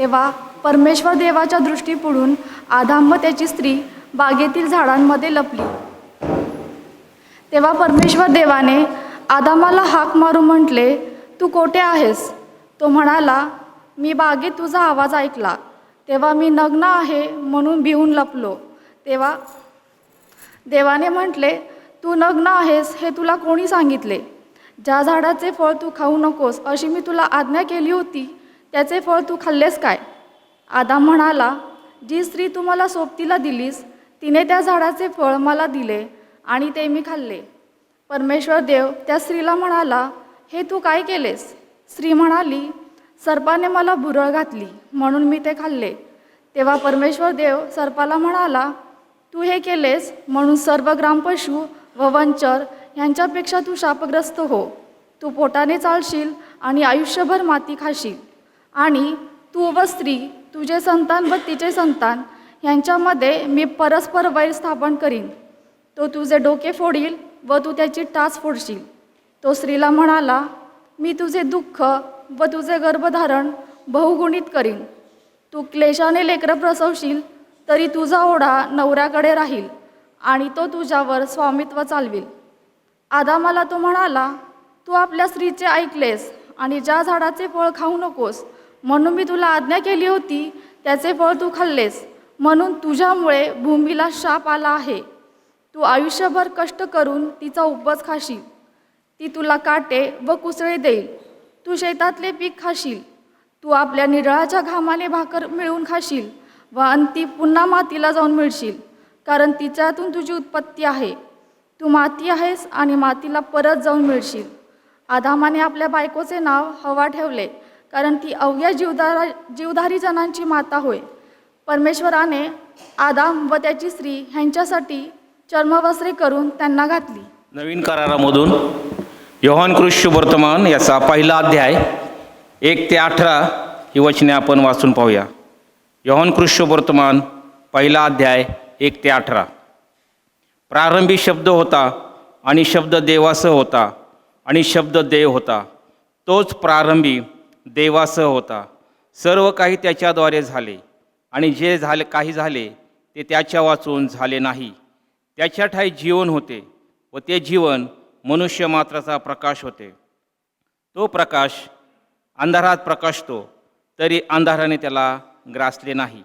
तेव्हा परमेश्वर देवाच्या दृष्टीपुढून आदाम व त्याची स्त्री बागेतील झाडांमध्ये लपली. तेव्हा परमेश्वर देवाने आदामाला हाक मारून म्हटले, तू कोठे आहेस? तो म्हणाला, मी बागेत तुझा आवाज ऐकला, तेव्हा मी नग्न आहे म्हणून भिवून लपलो. तेव्हा देवाने म्हटले, तू नग्न आहेस हे तुला कोणी सांगितले? ज्या झाडाचे फळ तू खाऊ नकोस अशी मी तुला आज्ञा केली होती, त्याचे फळ तू खाल्लेस काय? आदाम म्हणाला, जी स्त्री तू मला सोबतीला दिलीस तिने त्या झाडाचे फळ मला दिले आणि ते मी खाल्ले. परमेश्वर देव त्या स्त्रीला म्हणाला, हे तू काय केलेस? स्त्री म्हणाली, सर्पाने मला भुरळ घातली म्हणून मी ते खाल्ले. तेव्हा परमेश्वर देव सर्पाला म्हणाला, तू हे केलेस म्हणून सर्व ग्रामपशु व वंचर यांच्यापेक्षा तू शापग्रस्त हो. तू पोटाने चालशील आणि आयुष्यभर माती खाशील. आणि तू व स्त्री, तुझे संतान व तिचे संतान यांच्यामध्ये मी परस्पर वैर स्थापन करीन. तो तुझे डोके फोडील व तू त्याची टाच फोडशील. तो स्त्रीला म्हणाला, मी तुझे दुःख व तुझे गर्भधारण बहुगुणित करीन. तू क्लेशाने लेकरं प्रसवशील, तरी तुझा ओढा नवऱ्याकडे राहील आणि तो तुझ्यावर स्वामित्व चालविल. आदामाला तो म्हणाला, तू आपल्या स्त्रीचे ऐकलेस आणि ज्या झाडाचे फळ खाऊ नकोस म्हणून मी तुला आज्ञा केली होती त्याचे फळ तू खाल्लेस, म्हणून तुझ्यामुळे भूमीला शाप आला आहे. तू आयुष्यभर कष्ट करून तिचा उपज खाशील. ती तुला काटे व कुसळे देईल. तू शेतातले पीक खाशील. तू आपल्या निरळाच्या घामाने भाकर मिळवून खाशील व अंती पुन्हा मातीला जाऊन मिळशील, कारण तिच्यातून तुझी उत्पत्ती आहे. तू माती आहेस आणि मातीला परत जाऊन मिळशील. आदामाने आपल्या बायकोचे नाव हवा ठेवले, कारण ती अवघ्या जीवधारी जनांची माता होय. परमेश्वराने आदाम व त्याची स्त्री ह्यांच्यासाठी चर्मवस्त्रे करून त्यांना घातली. नवीन करारामधून योहान कृष्ण वर्तमान याचा पहिला अध्याय 1 ते 18 ही वचने आपण वाचून पाहूया. योहान कृष्ण वर्तमान पहिला अध्याय 1 ते 18. प्रारंभी शब्द होता आणि शब्द देवासह होता आणि शब्द देव होता. तोच प्रारंभी देवासह होता. सर्व काही त्याच्याद्वारे झाले आणि जे झाले काही झाले ते त्याच्या वाचून झाले नाही. त्याच्या ठाई जीवन होते व ते जीवन मनुष्य मात्राचा प्रकाश होते. तो प्रकाश अंधारात प्रकाशतो, तरी अंधाराने त्याला ग्रासले नाही.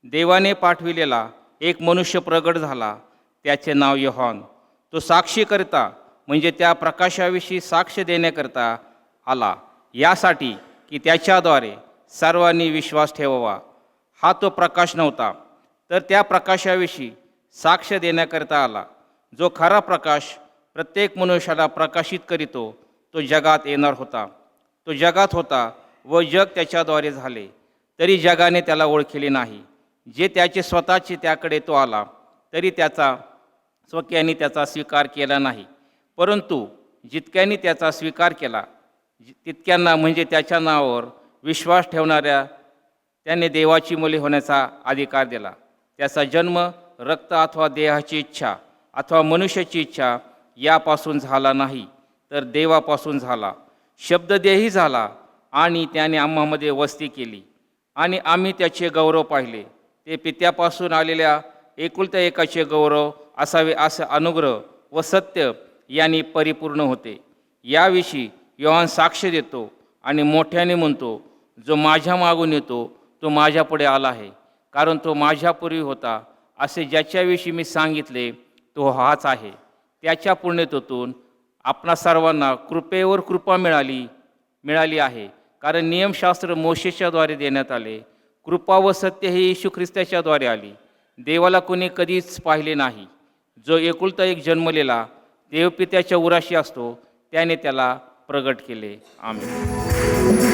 देवाने पाठविलेला एक मनुष्य प्रगट झाला, त्याचे नाव योहान. तो साक्षीकर्ता म्हणजे त्या प्रकाशाविषयी साक्ष देण्याकरता आला, यासाठी की त्याच्याद्वारे सर्वांनी विश्वास ठेवावा. हा तो प्रकाश नव्हता, तर त्या प्रकाशाविषयी साक्ष देण्याकरता आला. जो खरा प्रकाश प्रत्येक मनुष्याला प्रकाशित करीतो तो जगात येणार होता. तो जगात होता व जग त्याच्याद्वारे झाले, तरी जगाने त्याला ओळखले नाही. जे त्याचे स्वतःचे त्याकडे तो आला, तरी त्याचा स्वकीयांनी त्याचा स्वीकार केला नाही. परंतु जितक्यांनी त्याचा स्वीकार केला तितक्यांना म्हणजे त्याच्या नावावर विश्वास ठेवणाऱ्या त्याने देवाची मुले होण्याचा अधिकार दिला. त्याचा जन्म रक्त अथवा देहाची इच्छा अथवा मनुष्याची इच्छा यापासून झाला नाही, तर देवापासून झाला. शब्ददेही झाला आणि त्याने आम्हामध्ये वस्ती केली आणि आम्ही त्याचे गौरव पाहिले. ते पित्यापासून आलेल्या एकुलत्या एकाचे गौरव असावे, असे अनुग्रह व सत्य यांनी परिपूर्ण होते. याविषयी योहान साक्ष देतो आणि मोठ्याने म्हणतो, जो माझ्या मागून येतो तो माझ्यापुढे आला आहे, कारण तो माझ्यापूर्वी होता. असे ज्याच्याविषयी मी सांगितले तो हाच आहे. त्याच्या पुण्यतेतून आपणा सर्वांना कृपेवर कृपा मिळाली आहे. कारण नियमशास्त्र मोशेच्याद्वारे देण्यात आले, कृपा व सत्य हे येशू ख्रिस्ताच्याद्वारे आली. देवाला कोणी कधीच पाहिले नाही. जो एकुलता एक जन्मलेला देवपित्याच्या उराशी असतो त्याने त्याला प्रगट केले. आमेन.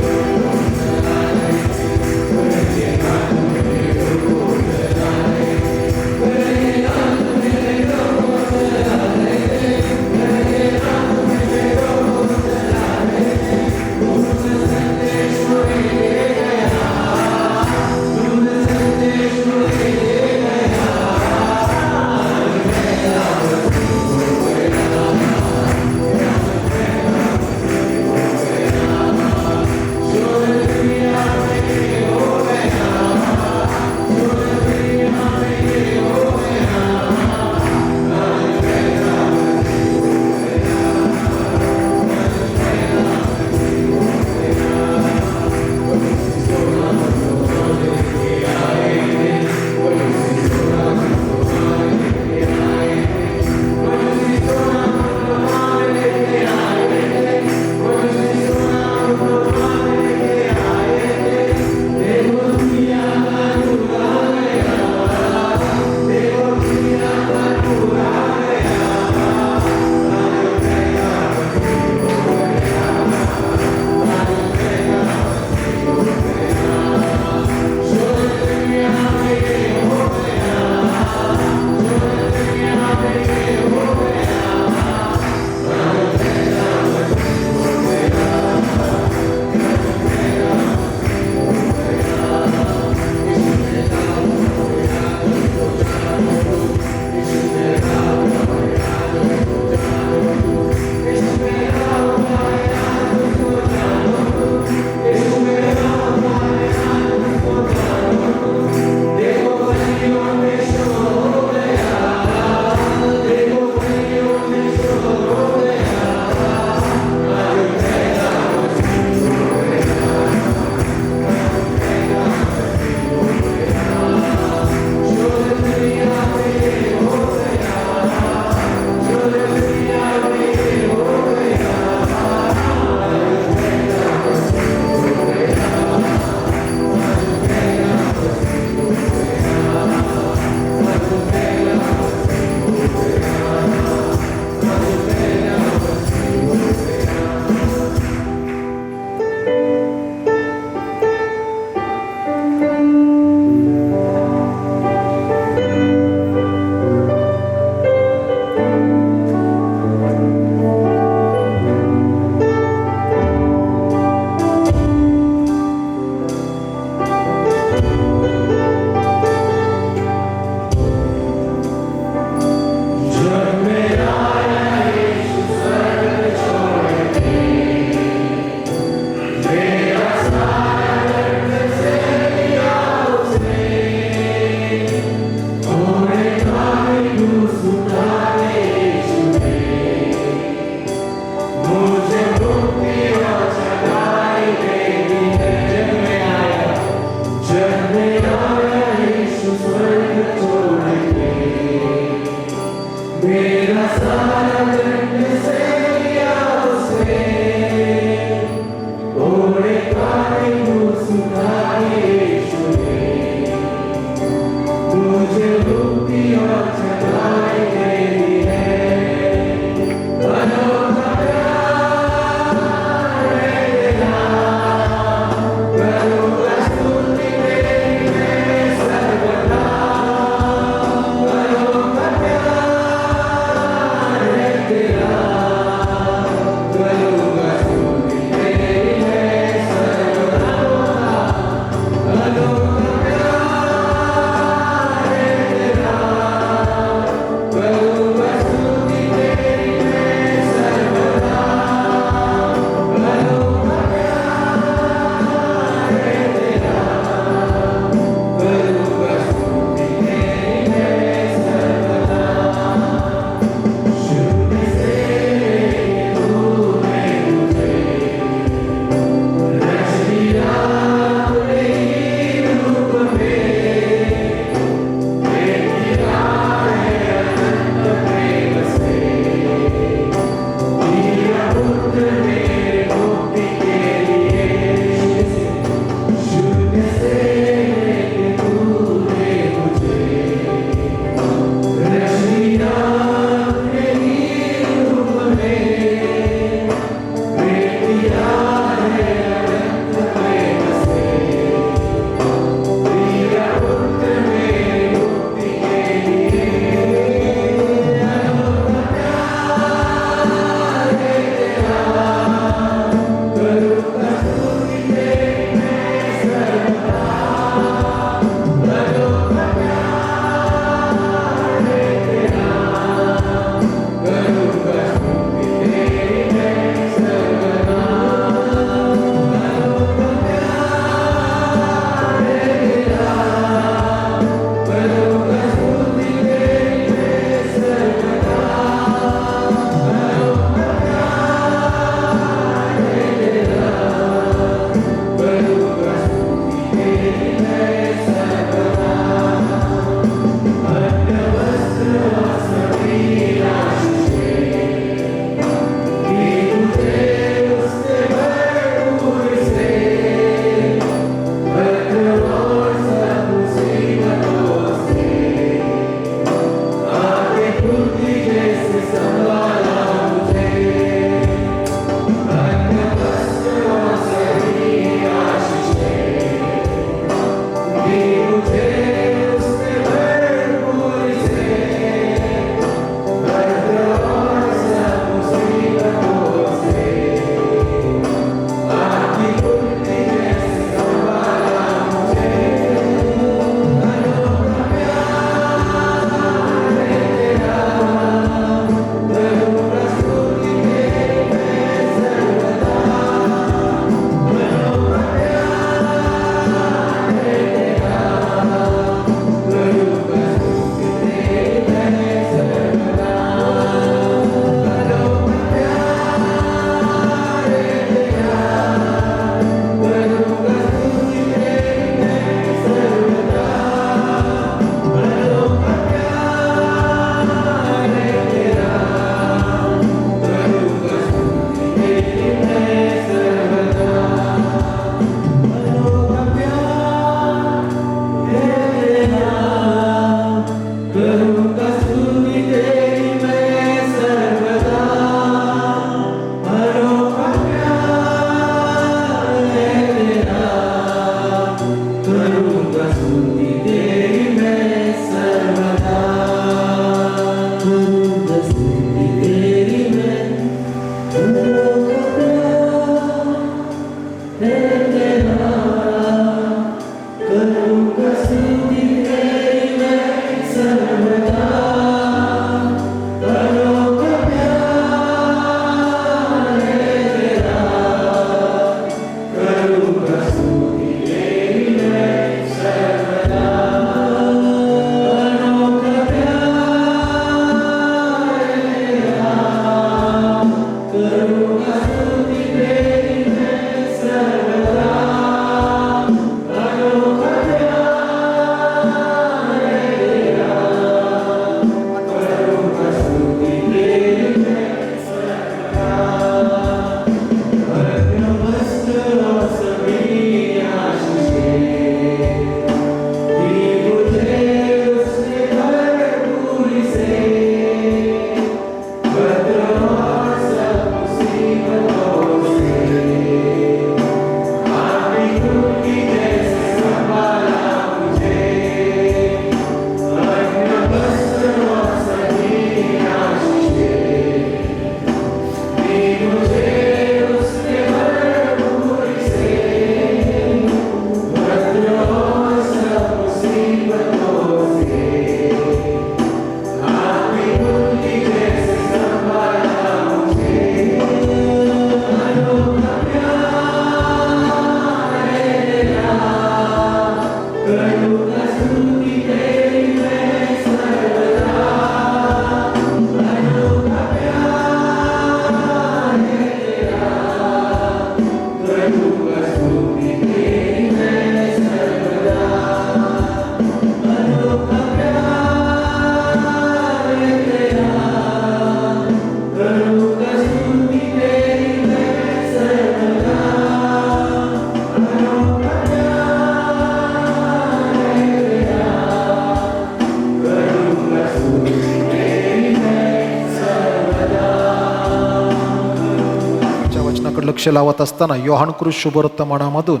लक्ष लावत असताना योहानकृत शुभवर्तमानामधून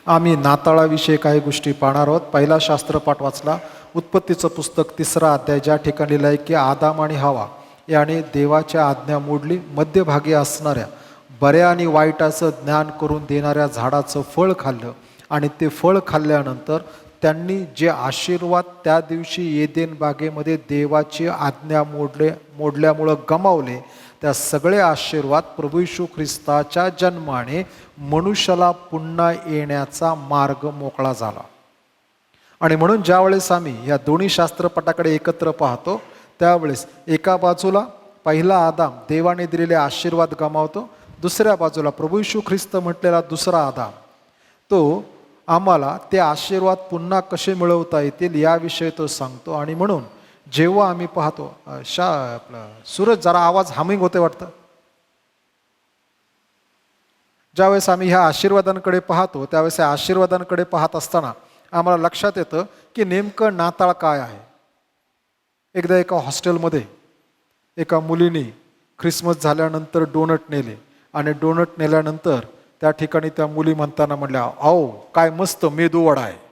आम्ही नाताळाविषयी काही गोष्टी पाहणार आहोत. पहिला शास्त्रपाठ वाचला, उत्पत्तीचं पुस्तक 3रा अध्याय, ज्या ठिकाणी लिहिलं आहे की आदाम आणि हवा याने देवाच्या आज्ञा मोडली, मध्यभागी असणाऱ्या बऱ्या आणि वाईटाचं ज्ञान करून देणाऱ्या झाडाचं फळ खाल्लं आणि ते फळ खाल्ल्यानंतर त्यांनी जे आशीर्वाद त्या दिवशी एदेन बागेमध्ये देवाची आज्ञा मोडल्यामुळं गमावले, त्या सगळे आशीर्वाद प्रभू येशू ख्रिस्ताच्या जन्माने मनुष्याला पुन्हा येण्याचा मार्ग मोकळा झाला. आणि म्हणून ज्यावेळेस आम्ही या दोन्ही शास्त्रपटाकडे एकत्र पाहतो त्यावेळेस एका बाजूला पहिला आदाम देवाने दिलेले आशीर्वाद गमावतो, दुसऱ्या बाजूला प्रभू येशू ख्रिस्त म्हटलेला दुसरा आदाम तो आम्हाला ते आशीर्वाद पुन्हा कसे मिळवता येतील याविषयी तो सांगतो. आणि म्हणून जेव्हा आम्ही पाहतो आपलं सूरज जरा आवाज हामिंग होते वाटतं, ज्यावेळेस आम्ही ह्या आशीर्वादांकडे पाहतो त्यावेळेस या आशीर्वादांकडे पाहत असताना आम्हाला लक्षात येतं की नेमकं नाताळ काय आहे. एकदा एका हॉस्टेलमध्ये एका मुलीने ख्रिसमस झाल्यानंतर डोनट नेले आणि डोनट नेल्यानंतर त्या ठिकाणी त्या मुली म्हणताना म्हणल्या, अहो काय मस्त मेदू वडा आहे.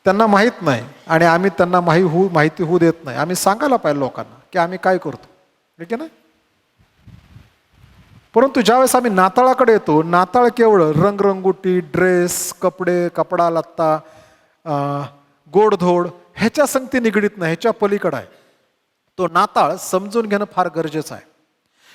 त्यांना माहीत नाही आणि आम्ही त्यांना माहिती होऊ देत नाही. आम्ही सांगायला पाहिजे लोकांना की आम्ही काय करतो, ठीक आहे ना. परंतु ज्यावेळेस आम्ही नाताळाकडे येतो, नाताळ केवळ रंगरंगोटी, ड्रेस, कपडा लत्ता, गोडधोड ह्याच्या संगती निगडीत नाही, ह्याच्या पलीकडे आहे. तो नाताळ समजून घेणं फार गरजेचं आहे.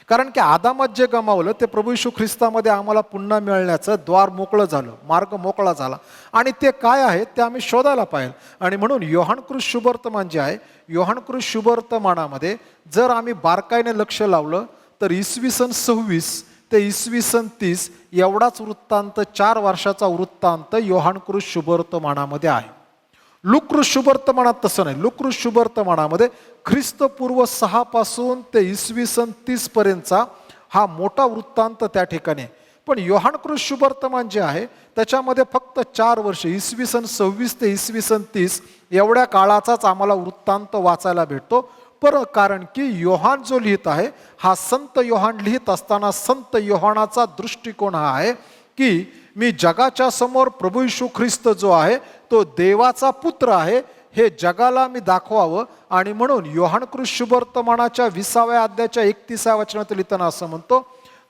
कारण की आदामात जे गमावलं ते प्रभू येशू ख्रिस्तामध्ये आम्हाला पुन्हा मिळण्याचं द्वार मोकळं झालं, मार्ग मोकळा झाला. आणि ते काय आहे ते आम्ही शोधायला पाहिजे. आणि म्हणून योहानकृत शुभवर्तमान जे आहे, योहानकृत शुभवर्तमानामध्ये जर आम्ही बारकाईने लक्ष लावलं तर इसवी सन 26 ते इसवी सन 30 एवढाच वृत्तांत, 4 वर्षाचा वृत्तांत योहानकृत शुभवर्तमानामध्ये आहे. लूककृत शुभवर्तमानात तसं नाही. लूककृत शुभवर्तमानामध्ये ख्रिस्तपूर्व 6 पासून ते इसवी सन 30 पर्यंतचा हा मोठा वृत्तांत त्या ठिकाणी आहे. पण योहानकृत शुभवर्तमान जे आहे त्याच्यामध्ये फक्त 4 वर्ष, इसवी सन 26 ते इसवी सन 30 एवढ्या काळाचाच आम्हाला वृत्तांत वाचायला भेटतो. कारण की योहान जो लिहित आहे हा संत योहान लिहित असताना संत योहानाचा दृष्टिकोन हा आहे की मी जगाच्या समोर प्रभू येशू ख्रिस्त जो आहे तो देवाचा पुत्र आहे हे जगाला मी दाखवावं. आणि म्हणून योहानकृत शुभवर्तमानाच्या 20व्या अध्यायाच्या 31व्या वचनात लिहिताना असं म्हणतो,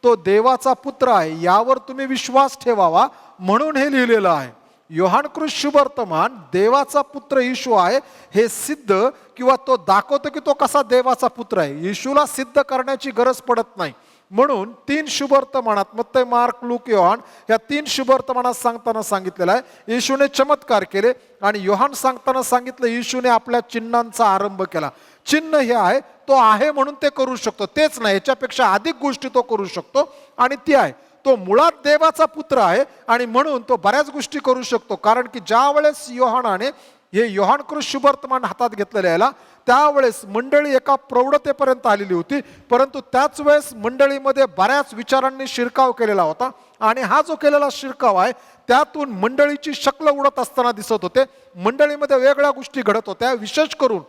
तो देवाचा पुत्र आहे यावर तुम्ही विश्वास ठेवावा म्हणून हे लिहिलेलं आहे. योहानकृत शुभवर्तमान देवाचा पुत्र येशू आहे हे सिद्ध किंवा तो दाखवतो की तो कसा देवाचा पुत्र आहे. येशूला सिद्ध करण्याची गरज पडत नाही. म्हणून 3 शुभवर्तमानात मत्तई, मार्क, लूक, योहान या 3 शुभवर्तमानात सांगताना सांगितलेलं आहे येशूने चमत्कार केले. आणि योहान सांगताना सांगितलं येशूने आपल्या चिन्हांचा आरंभ केला. चिन्ह हे आहे तो आहे म्हणून ते करू शकतो, तेच नाही याच्यापेक्षा अधिक गोष्टी तो करू शकतो. आणि ती आहे तो मुळात देवाचा पुत्र आहे आणि म्हणून तो बऱ्याच गोष्टी करू शकतो. कारण की ज्या वेळेस योहानाने हे योहानकृत शुभवर्तमान हातात घेतलेलं याला त्यावेळेस मंडळी एका प्रौढतेपर्यंत आलेली होती. परंतु त्याच वेळेस मंडळीमध्ये बऱ्याच विचारांनी शिरकाव केलेला होता आणि हा जो केलेला शिरकाव आहे त्यातून मंडळीची शक्ल उडत असताना दिसत होते. मंडळीमध्ये वेगळ्या गोष्टी घडत होत्या. विशेष करून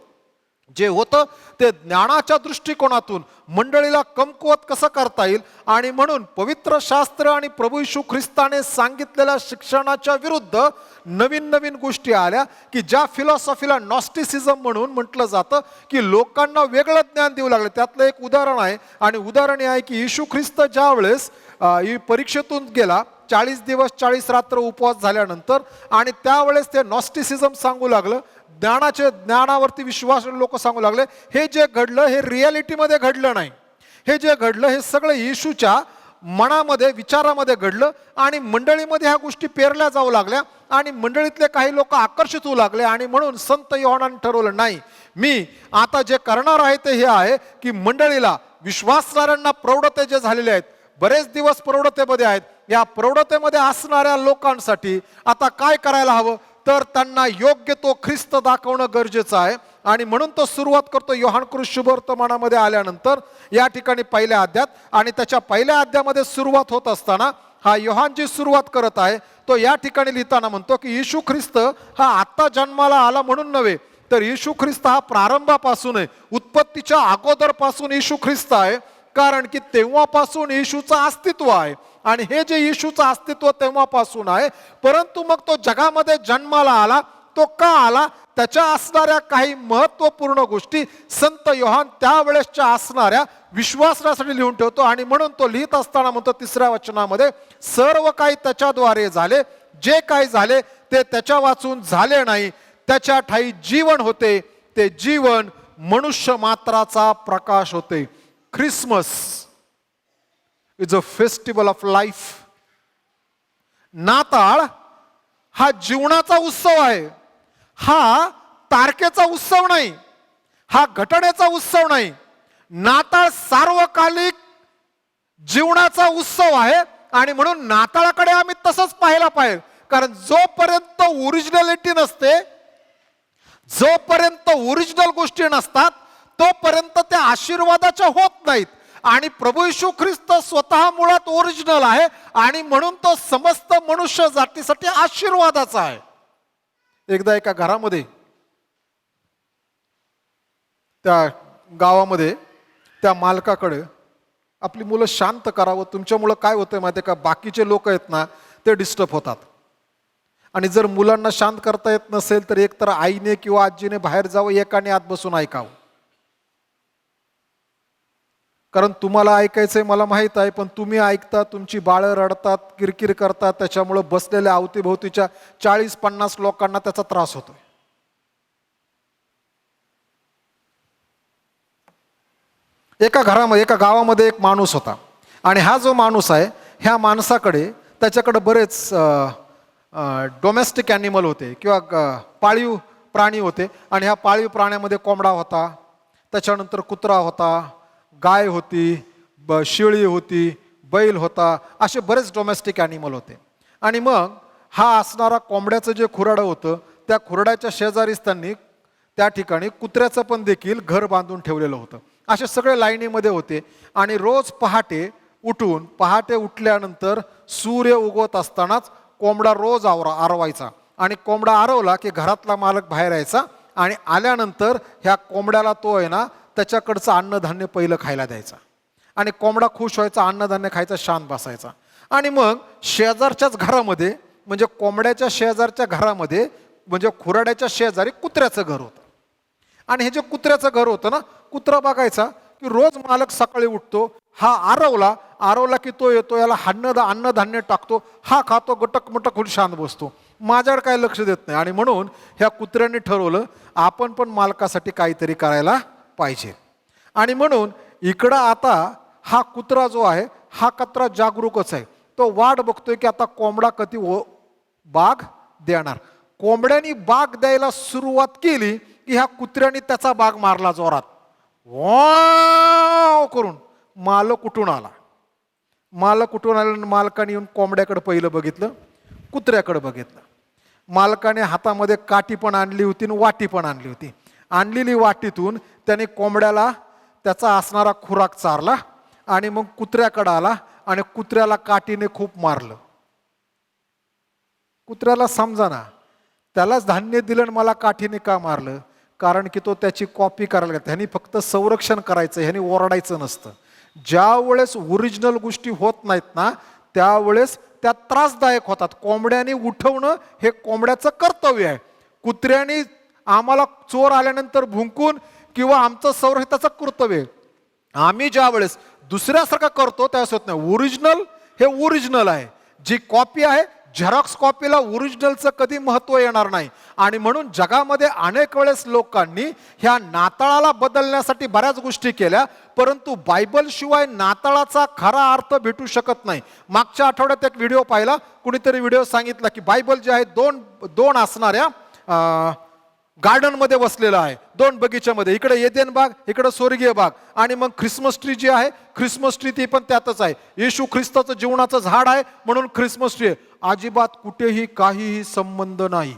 जे होतं ते ज्ञानाच्या दृष्टिकोनातून मंडळीला कमकुवत कसं करता येईल. आणि म्हणून पवित्र शास्त्र आणि प्रभू येशू ख्रिस्ताने सांगितलेल्या शिक्षणाच्या विरुद्ध नवीन नवीन गोष्टी आल्या की ज्या फिलॉसॉफीला नॉस्टिसिझम म्हणून म्हटलं जातं की लोकांना वेगळं ज्ञान देऊ लागले. त्यातलं एक उदाहरण आहे आणि उदाहरण हे आहे की येशू ख्रिस्त ज्या वेळेस परीक्षेतून गेला 40 दिवस 40 रात्र उपवास झाल्यानंतर आणि त्यावेळेस ते नॉस्टिसिझम सांगू लागलं, ज्ञानावरती विश्वास लोक सांगू लागले. हे जे घडलं हे रियालिटीमध्ये घडलं नाही. हे जे घडलं हे सगळं येशूच्या मनामध्ये, विचारामध्ये घडलं आणि मंडळीमध्ये ह्या गोष्टी पेरल्या जाऊ लागल्या आणि मंडळीतले काही लोक आकर्षित होऊ लागले. आणि म्हणून संत योहानाने ठरवलं, नाही, मी आता जे करणार आहे ते हे आहे की मंडळीला, विश्वासणाऱ्यांना प्रौढते जे झालेले आहेत, बरेच दिवस प्रौढतेमध्ये आहेत, या प्रौढतेमध्ये असणाऱ्या लोकांसाठी आता काय करायला हवं तर त्यांना योग्य तो ख्रिस्त दाखवणं गरजेचं आहे. आणि म्हणून तो सुरुवात करतो योहानकृत शुभवर्तमानामध्ये आल्यानंतर या ठिकाणी पहिल्या अध्यायात. आणि त्याच्या पहिल्या अध्यायामध्ये सुरुवात होत असताना हा योहान जी सुरुवात करत आहे तो या ठिकाणी लिहिताना म्हणतो की येशू ख्रिस्त हा आत्ता जन्माला आला म्हणून नव्हे तर येशू ख्रिस्त हा प्रारंभापासून आहे, उत्पत्तीच्या अगोदरपासून येशू ख्रिस्त आहे, कारण की तेव्हापासून येशूचं अस्तित्व आहे. आणि हे जे येशूचं अस्तित्व तेव्हापासून आहे, परंतु मग तो जगामध्ये जन्माला आला. तो का आला? त्याच्या असणाऱ्या काही महत्त्वपूर्ण गोष्टी संत योहान त्यावेळेसच्या असणाऱ्या विश्वासासाठी लिहून ठेवतो. आणि म्हणून तो लिहित असताना म्हणतो 3ऱ्या वचनामध्ये, सर्व काही त्याच्याद्वारे झाले, जे काही झाले ते त्याच्या वाचून झाले नाही. त्याच्या ठाई जीवन होते, ते जीवन मनुष्य मात्राचा प्रकाश होते. Christmas is a festival of life. नाताळ हा जीवनाचा उत्सव आहे. हा तारखेचा उत्सव नाही, हा घटनेचा उत्सव नाही. नाताळ सार्वकालिक जीवनाचा उत्सव आहे. आणि म्हणून नाताळाकडे आम्ही तसंच पाहायला पाहिजे. कारण जोपर्यंत ओरिजिनॅलिटी नसते, जोपर्यंत ओरिजिनल गोष्टी नसतात, तोपर्यंत त्या आशीर्वादाच्या होत नाहीत. आणि प्रभू येशू ख्रिस्त स्वतः मुळात ओरिजिनल आहे आणि म्हणून तो समस्त मनुष्य जातीसाठी आशीर्वादाचा आहे. एकदा एका घरामध्ये, त्या गावामध्ये, त्या मालकाकडे आपली मुलं शांत करावं, तुमच्यामुळं काय होतंय माहिती आहे का, बाकीचे लोक आहेत ना ते डिस्टर्ब होतात. आणि जर मुलांना शांत करता येत नसेल तर एकतर आईने किंवा आजीने बाहेर जावं, एकाने आत बसून ऐकावं. कारण तुम्हाला ऐकायचंय मला माहीत आहे, पण तुम्ही ऐकता, तुमची बाळं रडतात, किरकिर करतात, त्याच्यामुळं बसलेल्या अवतीभोवतीच्या 40-50 लोकांना त्याचा त्रास होतोय. एका घरामध्ये, एका गावामध्ये एक माणूस होता. आणि हा जो माणूस आहे, ह्या माणसाकडे, त्याच्याकडे बरेच डोमेस्टिक ॲनिमल होते किंवा पाळीव प्राणी होते. आणि ह्या पाळीव प्राण्यामध्ये कोंबडा होता, त्याच्यानंतर कुत्रा होता, गाय होती, शेळी होती, बैल होता, असे बरेच डोमेस्टिक ॲनिमल होते. आणि मग हा असणारा कोंबड्याचं जे खुराडं होतं, त्या खुराड्याच्या शेजारीच त्यांनी त्या ठिकाणी कुत्र्याचं पण देखील घर बांधून ठेवलेलं होतं. असे सगळे लाईनीमध्ये होते. आणि रोज पहाटे उठल्यानंतर सूर्य उगवत असतानाच कोंबडा रोज आरवायचा. आणि कोंबडा आरवला की घरातला मालक बाहेर यायचा आणि आल्यानंतर ह्या कोंबड्याला तो आहे ना त्याच्याकडचं अन्नधान्य पहिलं खायला द्यायचा. आणि कोंबडा खुश व्हायचा, अन्नधान्य खायचा, शांत बसायचा. आणि मग शेजारच्याच घरामध्ये, म्हणजे कोंबड्याच्या शेजारच्या घरामध्ये, म्हणजे खुराड्याच्या शेजारी कुत्र्याचं घर होतं. आणि हे जे कुत्र्याचं घर होतं ना, कुत्रा बघायचा की रोज मालक सकाळी उठतो, हा आरवला की तो येतो, याला अन्नधान्य टाकतो, हा खातो, गटक मटक होऊन शांत बसतो, माझ्याकडे काय लक्ष देत नाही. आणि म्हणून ह्या कुत्र्यांनी ठरवलं आपण पण मालकासाठी काहीतरी करायला पाहिजे. आणि म्हणून इकडं आता हा कुत्रा जो आहे, हा कुत्रा जागरूकच आहे. तो वाट बघतोय की आता कोंबडा कधी बाग देणार. कोंबड्यानी बाग द्यायला सुरुवात केली की ह्या कुत्र्याने त्याचा बाग मारला जोरात, वाव करून. मालक कुठून आला, मालकाने येऊन कोंबड्याकडे पहिलं बघितलं, कुत्र्याकडे बघितलं. मालकाने हातामध्ये काठी पण आणली होती आणि वाटी पण आणली होती. आणलेली वाटीतून त्याने कोंबड्याला त्याचा असणारा खुराक चारला आणि मग कुत्र्याकडे आला आणि कुत्र्याला काठीने खूप मारलं. कुत्र्याला समजाना, त्यालाच धान्य दिलं आणि मला काठीने का मारलं? कारण की तो त्याची कॉपी करायला लागला. ह्यानी फक्त संरक्षण करायचं, ह्यानी ओरडायचं नसतं. ज्या वेळेस ओरिजिनल गोष्टी होत नाहीत ना, त्यावेळेस त्या त्रासदायक होतात. कोंबड्याने उठवणं हे कोंबड्याचं कर्तव्य आहे. कुत्र्याने आम्हाला चोर आल्यानंतर भुंकून किंवा आमचं संरक्षण त्याचं कर्तव्य आहे. आम्ही ज्या वेळेस दुसऱ्यासारखं करतो त्यावेळेस होत नाही. ओरिजिनल हे ओरिजिनल आहे, जी कॉपी आहे, झेरॉक्स कॉपीला ओरिजिनलचं कधी महत्त्व येणार नाही. आणि म्हणून जगामध्ये अनेक वेळेस लोकांनी ह्या नाताळाला बदलण्यासाठी बऱ्याच गोष्टी केल्या, परंतु बायबल शिवाय नाताळाचा खरा अर्थ भेटू शकत नाही. मागच्या आठवड्यात एक व्हिडिओ पाहिला, कुणीतरी व्हिडिओ सांगितला की बायबल जे आहे दोन असणाऱ्या गार्डनमध्ये बसलेला आहे, दोन बगीच्यामध्ये, इकडे एदेन बाग, इकडे स्वर्गीय बाग. आणि मग ख्रिसमस ट्री जी आहे, ख्रिसमस ट्री ती पण त्यातच आहे. येशू ख्रिस्ताचं जीवनाचं झाड आहे म्हणून ख्रिसमस ट्री आहे. अजिबात कुठेही काहीही संबंध नाही.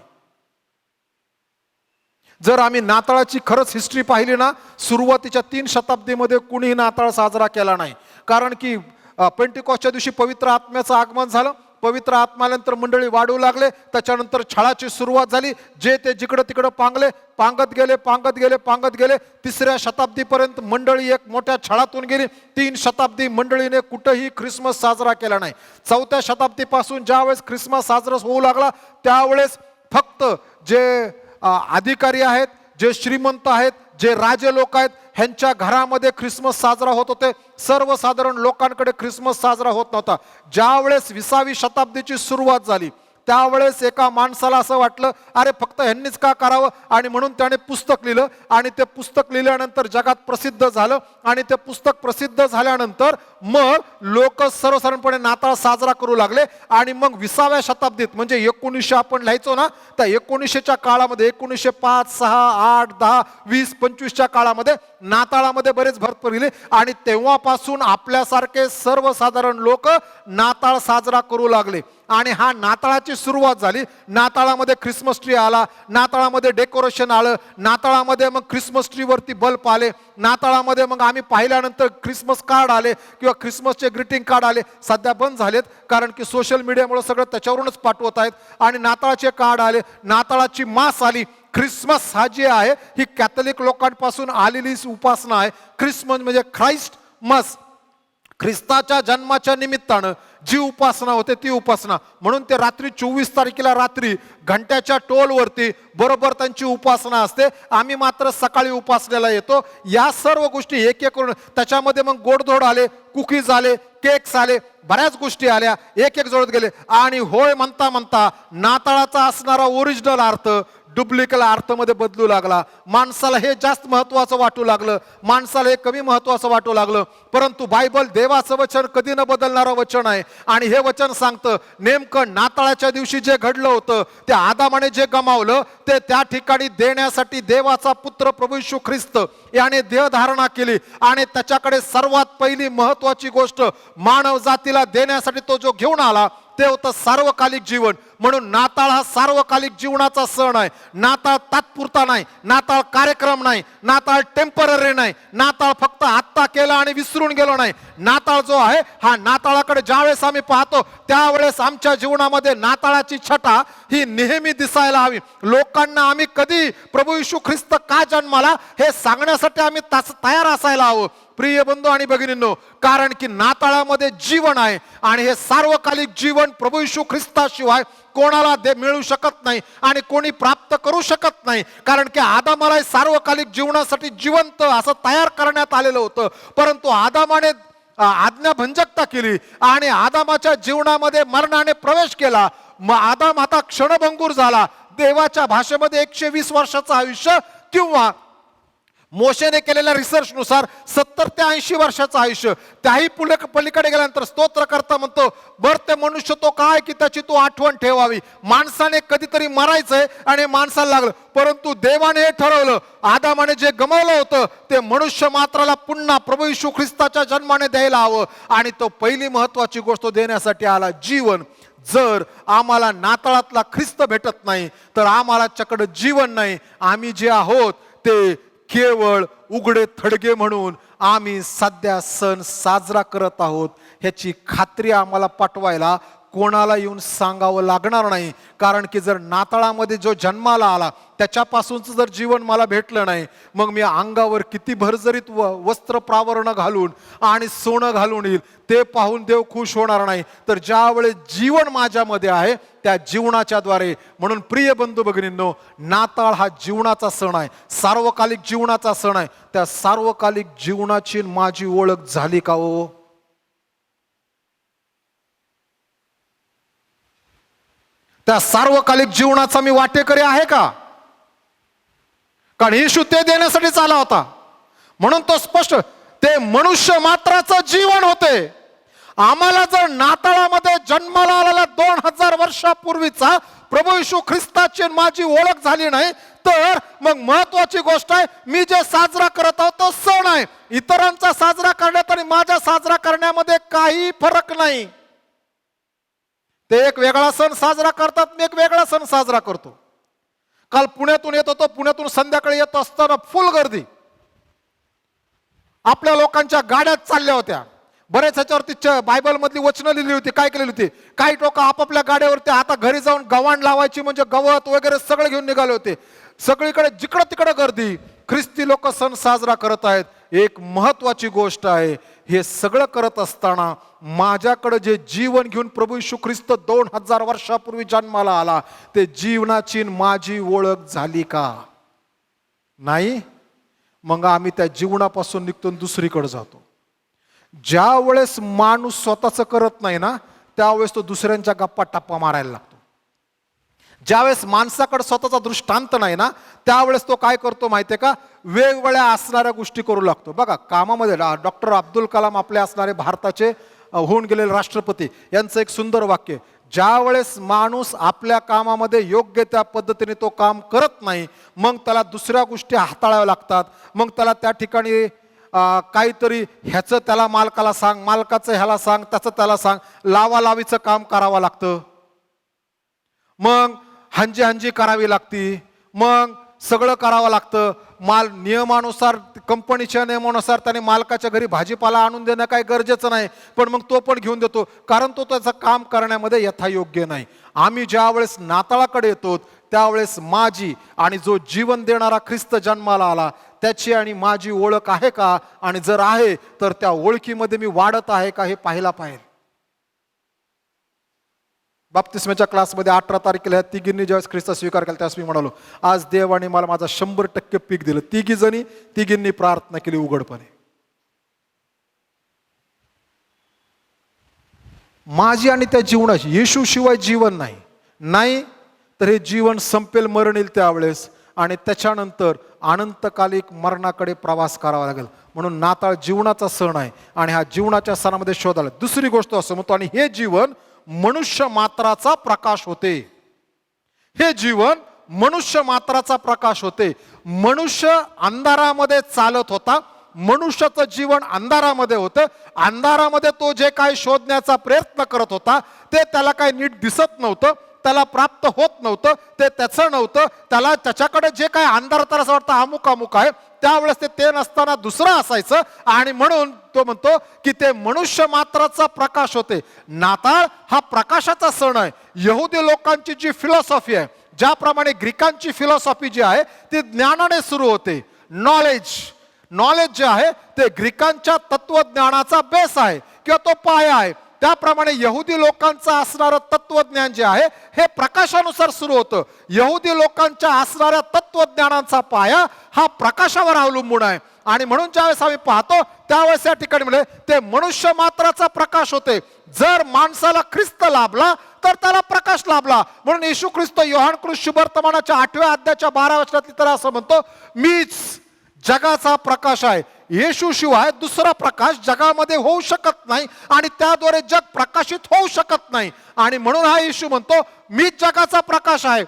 जर आम्ही नाताळाची खरंच हिस्ट्री पाहिली ना, सुरुवातीच्या 3 शताब्दीमध्ये कुणीही नाताळ साजरा केला नाही. कारण की पेंटिकॉस्टच्या दिवशी पवित्र आत्म्याचं आगमन झालं, पवित्र आत्म्यानंतर मंडळी वाढू लागले. त्याच्यानंतर छळाची सुरुवात झाली. जे ते जिकडं तिकडं पांगत गेले. 3ऱ्या शताब्दीपर्यंत मंडळी एक मोठ्या छळातून गेली. 3 शताब्दी मंडळीने कुठंही ख्रिसमस साजरा केला नाही. 4थ्या शताब्दीपासून ज्यावेळेस ख्रिसमस साजरा होऊ लागला त्यावेळेस फक्त जे अधिकारी आहेत, जे श्रीमंत आहेत, जे राजे लोक आहेत, ह्यांच्या घरामध्ये ख्रिसमस साजरा होत होते. सर्वसाधारण लोकांकडे ख्रिसमस साजरा होत नव्हता. ज्यावेळेस 20वी शताब्दीची सुरुवात झाली त्यावेळेस एका माणसाला असं वाटलं, अरे फक्त ह्यांनीच का करावं, आणि म्हणून त्याने पुस्तक लिहिलं. आणि ते पुस्तक लिहिल्यानंतर जगात प्रसिद्ध झालं. आणि ते पुस्तक प्रसिद्ध झाल्यानंतर मग लोक सर्वसाधारणपणे नाताळ साजरा करू लागले. आणि मग 20व्या शताब्दीत म्हणजे 1900 आपण लिहायचो ना, त्या 1900च्या काळामध्ये 1905, 6, 8, 10, 20, 25च्या काळामध्ये नाताळामध्ये बरेच भर पडले. आणि तेव्हापासून आपल्यासारखे सर्वसाधारण लोक नाताळ साजरा करू लागले. आणि हा नाताळाची सुरुवात झाली. नाताळामध्ये ख्रिसमस ट्री आला, नाताळामध्ये डेकोरेशन आलं, नाताळामध्ये मग ख्रिसमस ट्रीवरती बल्ब आले, नाताळामध्ये मग आम्ही पाहिल्यानंतर ख्रिसमस कार्ड आले किंवा ख्रिसमसचे ग्रीटिंग कार्ड आले. सध्या बंद झालेत कारण की सोशल मीडियामुळे सगळं त्याच्यावरूनच पाठवत आहेत. आणि नाताळाचे कार्ड आले, नाताळाची मास आली. ख्रिसमस हा जी आहे ही कॅथलिक लोकांपासून आलेली उपासना आहे. ख्रिसमस म्हणजे ख्राइस्ट मस, ख्रिस्ताच्या जन्माच्या निमित्तानं जी उपासना होते ती उपासना. म्हणून ते रात्री 24 तारखेला रात्री घंट्याच्या टोलवरती बरोबर त्यांची उपासना असते. आम्ही मात्र सकाळी उपासनेला येतो. या सर्व गोष्टी एक एक करून त्याच्यामध्ये मग गोडधोड आले, कुकीज आले, केक्स आले, बऱ्याच गोष्टी आल्या, एक एक जोडत गेले. आणि होय म्हणता म्हणता नाताळाचा असणारा ओरिजिनल अर्थ डुप्लिकेट अर्थामध्ये बदलू लागला. माणसाला हे जास्त महत्वाचं वाटू लागलं, माणसाला हे कमी महत्वाचं वाटू लागलं. परंतु बायबल देवाचं वचन कधी न बदलणारं वचन आहे. आणि हे वचन सांगतं नेमकं नाताळाच्या दिवशी जे घडलं होतं, ते आदामाने जे गमावलं ते त्या ठिकाणी देण्यासाठी देवाचा पुत्र प्रभू येशू ख्रिस्त याने देहधारणा केली. आणि त्याच्याकडे सर्वात पहिली महत्वाची गोष्ट मानव जातीला देण्यासाठी तो जो घेऊन आला ते होतं सार्वकालिक जीवन. म्हणून नाताळ हा सार्वकालिक जीवनाचा सण आहे. नाताळ तात्पुरता नाही, नाताळ कार्यक्रम नाही, नाताळ टेम्पररी नाही, नाताळ फक्त आत्ता केला आणि विसरून गेलो नाही. नाताळ जो आहे हा नाताळाकडे ज्यावेळेस आम्ही पाहतो त्यावेळेस आमच्या जीवनामध्ये नाताळाची छटा ही नेहमी दिसायला हवी. लोकांना आम्ही कधी प्रभू येशू ख्रिस्त का जन्माला हे सांगण्यासाठी आम्ही तयार असायला हवं. प्रिय बंधू आणि भगिनींनो, कारण की नाताळामध्ये जीवन आहे. आणि हे सार्वकालिक जीवन प्रभू येशू ख्रिस्ताशिवाय कोणाला मिळू शकत नाही आणि कोणी प्राप्त करू शकत नाही. कारण की आदामाला सार्वकालिक जीवनासाठी जिवंत असं तयार करण्यात आलेलं होतं. परंतु आदामाने आज्ञाभंजकता केली आणि आदामाच्या जीवनामध्ये मरणाने प्रवेश केला. मग आदाम आता क्षणभंगूर झाला. देवाच्या भाषेमध्ये 120 वर्षाचं आयुष्य किंवा मोशेने केलेल्या रिसर्चनुसार 70 ते 80 वर्षाचं आयुष्य. त्याही पलीकडे गेल्यानंतर स्तोत्रकर्ता म्हणतो, बर ते मनुष्य तो काय की त्याची तू आठवण ठेवावी. माणसाने कधीतरी मरायचंय आणि माणसाला लागलं, परंतु देवाने हे ठरवलं आदामाने जे गमावलं होतं ते मनुष्य मात्राला पुन्हा प्रभू येशू ख्रिस्ताच्या जन्माने द्यायला हवं. आणि तो पहिली महत्वाची गोष्ट देण्यासाठी आला, जीवन. जर आम्हाला नाताळातला ख्रिस्त भेटत नाही तर आम्हालाच्याकडे जीवन नाही. आम्ही जे आहोत ते केवळ उघडे थडगे म्हणून आम्ही सध्या सण साजरा करत आहोत ह्याची खात्री आम्हाला पटवायला कोणाला येऊन सांगावं लागणार नाही. कारण की जर नाताळामध्ये जो जन्माला आला त्याच्यापासूनच जर जीवन मला भेटलं नाही, मग मी अंगावर किती भरजरीत वस्त्र प्रावरण घालून आणि सोनं घालून येईल ते पाहून देव खुश होणार नाही. तर ज्यावेळेस जीवन माझ्यामध्ये आहे त्या जीवनाच्या द्वारे. म्हणून प्रिय बंधू भगिनींनो, नाताळ हा जीवनाचा सण आहे, सार्वकालिक जीवनाचा सण आहे. त्या सार्वकालिक जीवनाची माझी ओळख झाली का हो? त्या सार्वकालिक जीवनाचा मी वाटेकरी आहे का? कारण येशू ते देण्यासाठीच आला होता. म्हणून तो स्पष्ट ते मनुष्य मात्राचं जीवन होते. आम्हाला जर नाताळामध्ये जन्माला आलेला 2000 वर्षापूर्वीचा प्रभू येशू ख्रिस्ताची माझी ओळख झाली नाही तर मग महत्वाची गोष्ट आहे, मी जे साजरा करत आहोत तो सण आहे. इतरांचा साजरा करण्यात आणि माझा साजरा करण्यामध्ये काही फरक नाही. ते एक वेगळा सण साजरा करतात, मी एक वेगळा सण साजरा करतो. काल पुण्यातून येत होतो, पुण्यातून संध्याकाळी येत असताना फुल गर्दी, आपल्या लोकांच्या गाड्यात चालल्या होत्या. बरेच ह्याच्यावरती बायबलमधली वचनं लिहिली होती. काय केलेली होती? काही लोक आपापल्या गाड्यावरती आता घरी जाऊन गव्हाण लावायची म्हणजे गवत वगैरे सगळं घेऊन निघाले होते. सगळीकडे जिकडं तिकडं गर्दी. ख्रिस्ती लोक सण साजरा करत आहेत. एक महत्वाची गोष्ट आहे, हे सगळं करत असताना माझ्याकडे जे जीवन घेऊन प्रभू येशू ख्रिस्त 2000 वर्षापूर्वी जन्माला आला, ते जीवनाची माझी ओळख झाली का? नाही. मग आम्ही त्या जीवनापासून निघतो दुसरीकडे जातो. ज्या वेळेस माणूस स्वतःच करत नाही ना, त्यावेळेस तो दुसऱ्यांच्या गप्पा टप्पा मारायला लागतो. ज्यावेळेस माणसाकडे स्वतःचा दृष्टांत नाही ना, त्यावेळेस तो काय करतो माहितीये का? वेगवेगळ्या असणाऱ्या गोष्टी करू लागतो. बघा, कामामध्ये डॉक्टर अब्दुल कलाम आपले असणारे भारताचे होऊन गेलेले राष्ट्रपती, यांचं एक सुंदर वाक्य, ज्या वेळेस माणूस आपल्या कामामध्ये योग्य त्या पद्धतीने तो काम करत नाही, मग त्याला दुसऱ्या गोष्टी हाताळाव्या लागतात. मग त्याला त्या ठिकाणी काहीतरी ह्याचं त्याला मालकाला सांग, मालकाचं ह्याला सांग, त्याचं त्याला सांग, लावालावीचं काम करावं लागतं. मग हंजी करावी लागती. मग सगळं करावं लागतं. माल नियमानुसार, कंपनीच्या नियमानुसार त्याने मालकाच्या घरी भाजीपाला आणून देणं काही गरजेचं नाही, पण मग तो पण घेऊन देतो, कारण तो त्याचं काम करण्यामध्ये यथायोग्य नाही. आम्ही ज्या वेळेस नाताळाकडे येतो त्यावेळेस माझी आणि जो जीवन देणारा ख्रिस्त जन्माला आला त्याची आणि माझी ओळख आहे का? आणि जर आहे तर त्या ओळखीमध्ये मी वाढत आहे का हे पाहायला पाहिजे. बाप्तिस्माच्या क्लासमध्ये 18 तारखेला ह्या तिघींनी ज्यावेळेस ख्रिस्त स्वीकार केला त्यावेळेस मी म्हणालो, आज देवाने मला माझा 100% पीक दिलं. तिघींनी प्रार्थना केली उघडपणे. माझी आणि त्या जीवनाची, येशू शिवाय जीवन नाही. नाही तर हे जीवन संपेल, मरण येईल त्यावेळेस, आणि त्याच्यानंतर अनंतकालिक मरणाकडे प्रवास करावा लागेल. म्हणून नाताळ जीवनाचा सण आहे आणि हा जीवनाच्या सणामध्ये शोधाला. दुसरी गोष्ट असं म्हणतो, आणि हे जीवन मनुष्य मात्राचा प्रकाश होते. हे जीवन मनुष्य मात्राचा प्रकाश होते. मनुष्य अंधारामध्ये चालत होता. मनुष्याचं जीवन अंधारामध्ये होतं. अंधारामध्ये तो जे काही शोधण्याचा प्रयत्न करत होता ते त्याला काही नीट दिसत नव्हतं, त्याला प्राप्त होत नव्हतं, ते त्याचं नव्हतं. त्याला त्याच्याकडे जे काही अंधार तर असं वाटतं अमुक आहे, त्यावेळेस ते नसताना दुसरं असायचं. आणि म्हणून तो म्हणतो की ते मनुष्य मात्राचा प्रकाश होते. नाताळ हा प्रकाशाचा सण आहे. यहुदी लोकांची जी फिलॉसॉफी आहे, ज्याप्रमाणे ग्रीकांची फिलॉसॉफी जी आहे ती ज्ञानाने सुरू होते. नॉलेज जे आहे ते ग्रीकांच्या तत्वज्ञानाचा बेस आहे किंवा तो पाया आहे. त्याप्रमाणे यहुदी लोकांचं असणारं तत्वज्ञान जे आहे हे प्रकाशानुसार सुरू होतं. यहुदी लोकांच्या असणाऱ्या तत्वज्ञानाचा पाया हा प्रकाशावर अवलंबून आहे. आणि म्हणून ज्यावेळेस आम्ही पाहतो त्यावेळेस या ठिकाणी म्हणजे ते मनुष्य मात्राचा प्रकाश होते. जर माणसाला ख्रिस्त लाभला तर त्याला प्रकाश लाभला. म्हणून येशू ख्रिस्त योहान शुभवर्तमानाच्या 8व्या अध्यायाच्या 12व्या वचनात तर असं म्हणतो, मीच जगाचा प्रकाश आहे. येशू शिवाय दुसरा प्रकाश जगामध्ये होऊ शकत नाही आणि त्याद्वारे जग प्रकाशित होऊ शकत नाही. आणि म्हणून हा येशू म्हणतो, मीच जगाचा प्रकाश आहे.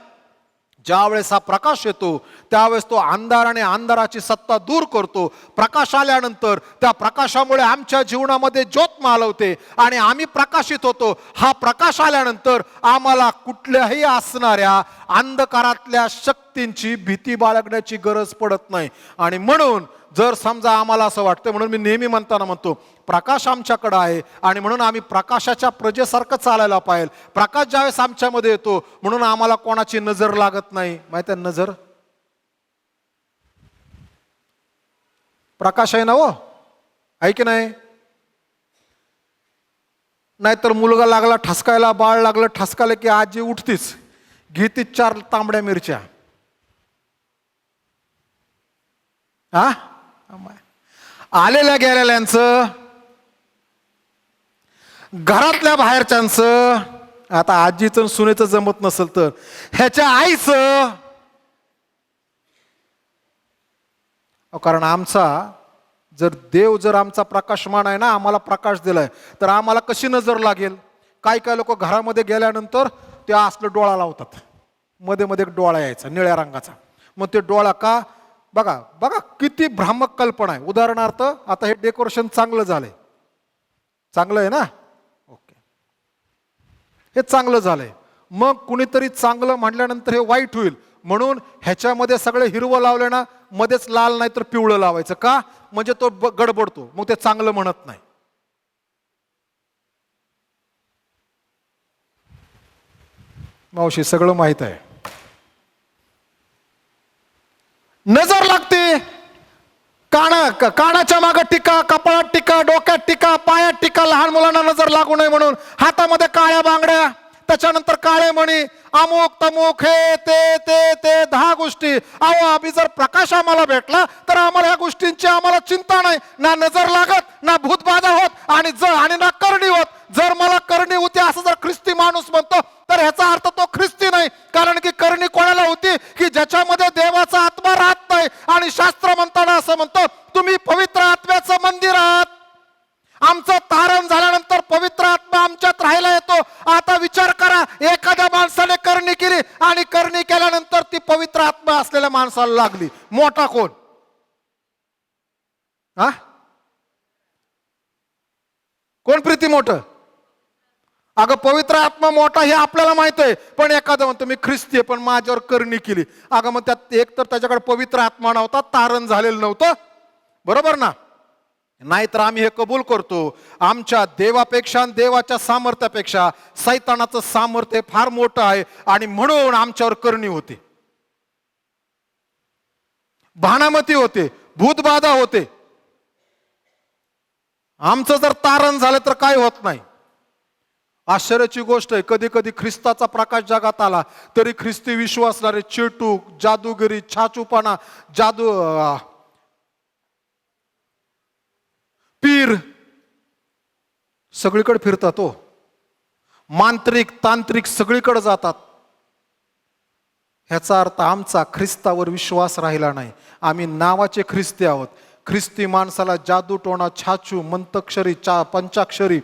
ज्यावेळेस हा प्रकाश येतो त्यावेळेस तो अंधार आणि अंधाराची सत्ता दूर करतो. प्रकाश आल्यानंतर त्या प्रकाशामुळे आमच्या जीवनामध्ये ज्योत मालवते आणि आम्ही प्रकाशित होतो. हा प्रकाश आल्यानंतर आम्हाला कुठल्याही असणाऱ्या अंधकारातल्या शक्तींची भीती बाळगण्याची गरज पडत नाही. आणि म्हणून जर समजा आम्हाला असं वाटतं, म्हणून मी नेहमी म्हणताना म्हणतो प्रकाश आमच्याकडे आहे आणि म्हणून आम्ही प्रकाशाच्या प्रजेसारखं चालायला पाहिजे. प्रकाश ज्यावेळेस आमच्यामध्ये येतो म्हणून आम्हाला कोणाची नजर लागत नाही. माहिती आहे नजर? प्रकाश आहे ना हो, आहे की नाही? नाहीतर मुलगा लागला ठसकायला, बाळ लागलं ठसकायला की आजी उठतीच, घेती 4 तांबड्या मिरच्या. हा, आलेल्या गेलेल्यांचं, घरातल्या बाहेरच्यांचं, आता आजीचं सुनेचं जमत नसेल तर ह्याच्या आईचं. कारण आमचा देव जर आमचा प्रकाशमान आहे ना, आम्हाला प्रकाश दिलाय, तर आम्हाला कशी नजर लागेल? काय लोक घरामध्ये गेल्यानंतर ते असलं डोळा लावतात, मध्ये मध्ये एक डोळा यायचा निळ्या रंगाचा. मग ते डोळा का? बघा किती भ्रामक कल्पना आहे. उदाहरणार्थ आता हे डेकोरेशन चांगलं झालंय, चांगलं आहे ना, ओके, हे चांगलं झालंय. मग कुणीतरी चांगलं म्हटल्यानंतर हे वाईट होईल म्हणून ह्याच्यामध्ये सगळे हिरवं लावलं ना, मध्येच लाल नाही तर पिवळं लावायचं का? म्हणजे तो गडबडतो, मग ते चांगलं म्हणत नाही. मावशी सगळं माहित आहे. नजर लागते, कानाच्या मागे टिका, कपाळात टिका, डोक्यात टिका, पायात टिका, लहान मुलांना नजर लागू नये म्हणून, हातामध्ये काळ्या बांगड्या, त्याच्यानंतर काळे मणी, अमुक तमुक, हे ते ते ते 10 गोष्टी. अहो आम्ही जर प्रकाश आम्हाला भेटला तर आम्हाला ह्या गोष्टींची आम्हाला चिंता नाही, ना नजर लागत, ना भूतबाधा होत आणि ना करणी होत. जर मला करणी होती असं जर ख्रिस्ती माणूस म्हणतो तर ह्याचा अर्थ तो ख्रिस्ती नाही. कारण की करणी कोणाला होती की ज्याच्यामध्ये देवाचा आत्मा राहत नाही. आणि शास्त्र म्हणताना असं म्हणतं, तुम्ही पवित्र आत्म्याचं मंदिर आहात. आमचं तारण झाल्यानंतर पवित्र आत्मा आमच्यात राहायला येतो. आता विचार करा, एखाद्या माणसाने करणी केली आणि करणी केल्यानंतर ती पवित्र आत्मा असलेल्या माणसाला लागली, मोठा कोण? हा, कोण प्रीती मोठं? अगं पवित्र आत्मा मोठा हे आपल्याला माहित आहे, पण एखादं म्हणतो मी ख्रिस्ती आहे पण माझ्यावर करणी केली. अगं मग त्यात एक तर त्याच्याकडे पवित्र आत्मा नव्हता, तारण झालेलं नव्हतं, बरोबर ना? नाहीतर आम्ही हे कबूल करतो, आमच्या देवापेक्षा देवाच्या सामर्थ्यापेक्षा सैतानाचं सामर्थ्य फार मोठं आहे आणि म्हणून आमच्यावर करणी होते, भानामती होते, भूतबाधा होते. आमचं जर तारण झालं तर काय होत नाही. आश्चर्याची गोष्ट आहे, कधी कधी ख्रिस्ताचा प्रकाश जगात आला तरी ख्रिस्ती विश्वासणारे चिटूक, जादूगिरी, छाचूपणा, पीर सगळीकडे फिरतात. हो, मांत्रिक तांत्रिक सगळीकडे जातात. ह्याचा अर्थ आमचा ख्रिस्तावर विश्वास राहिला नाही. आम्ही नावाचे ख्रिस्ती आहोत. ख्रिस्ती माणसाला जादूटोणा, छाचू, मंतक्षरी, पंचाक्षरी,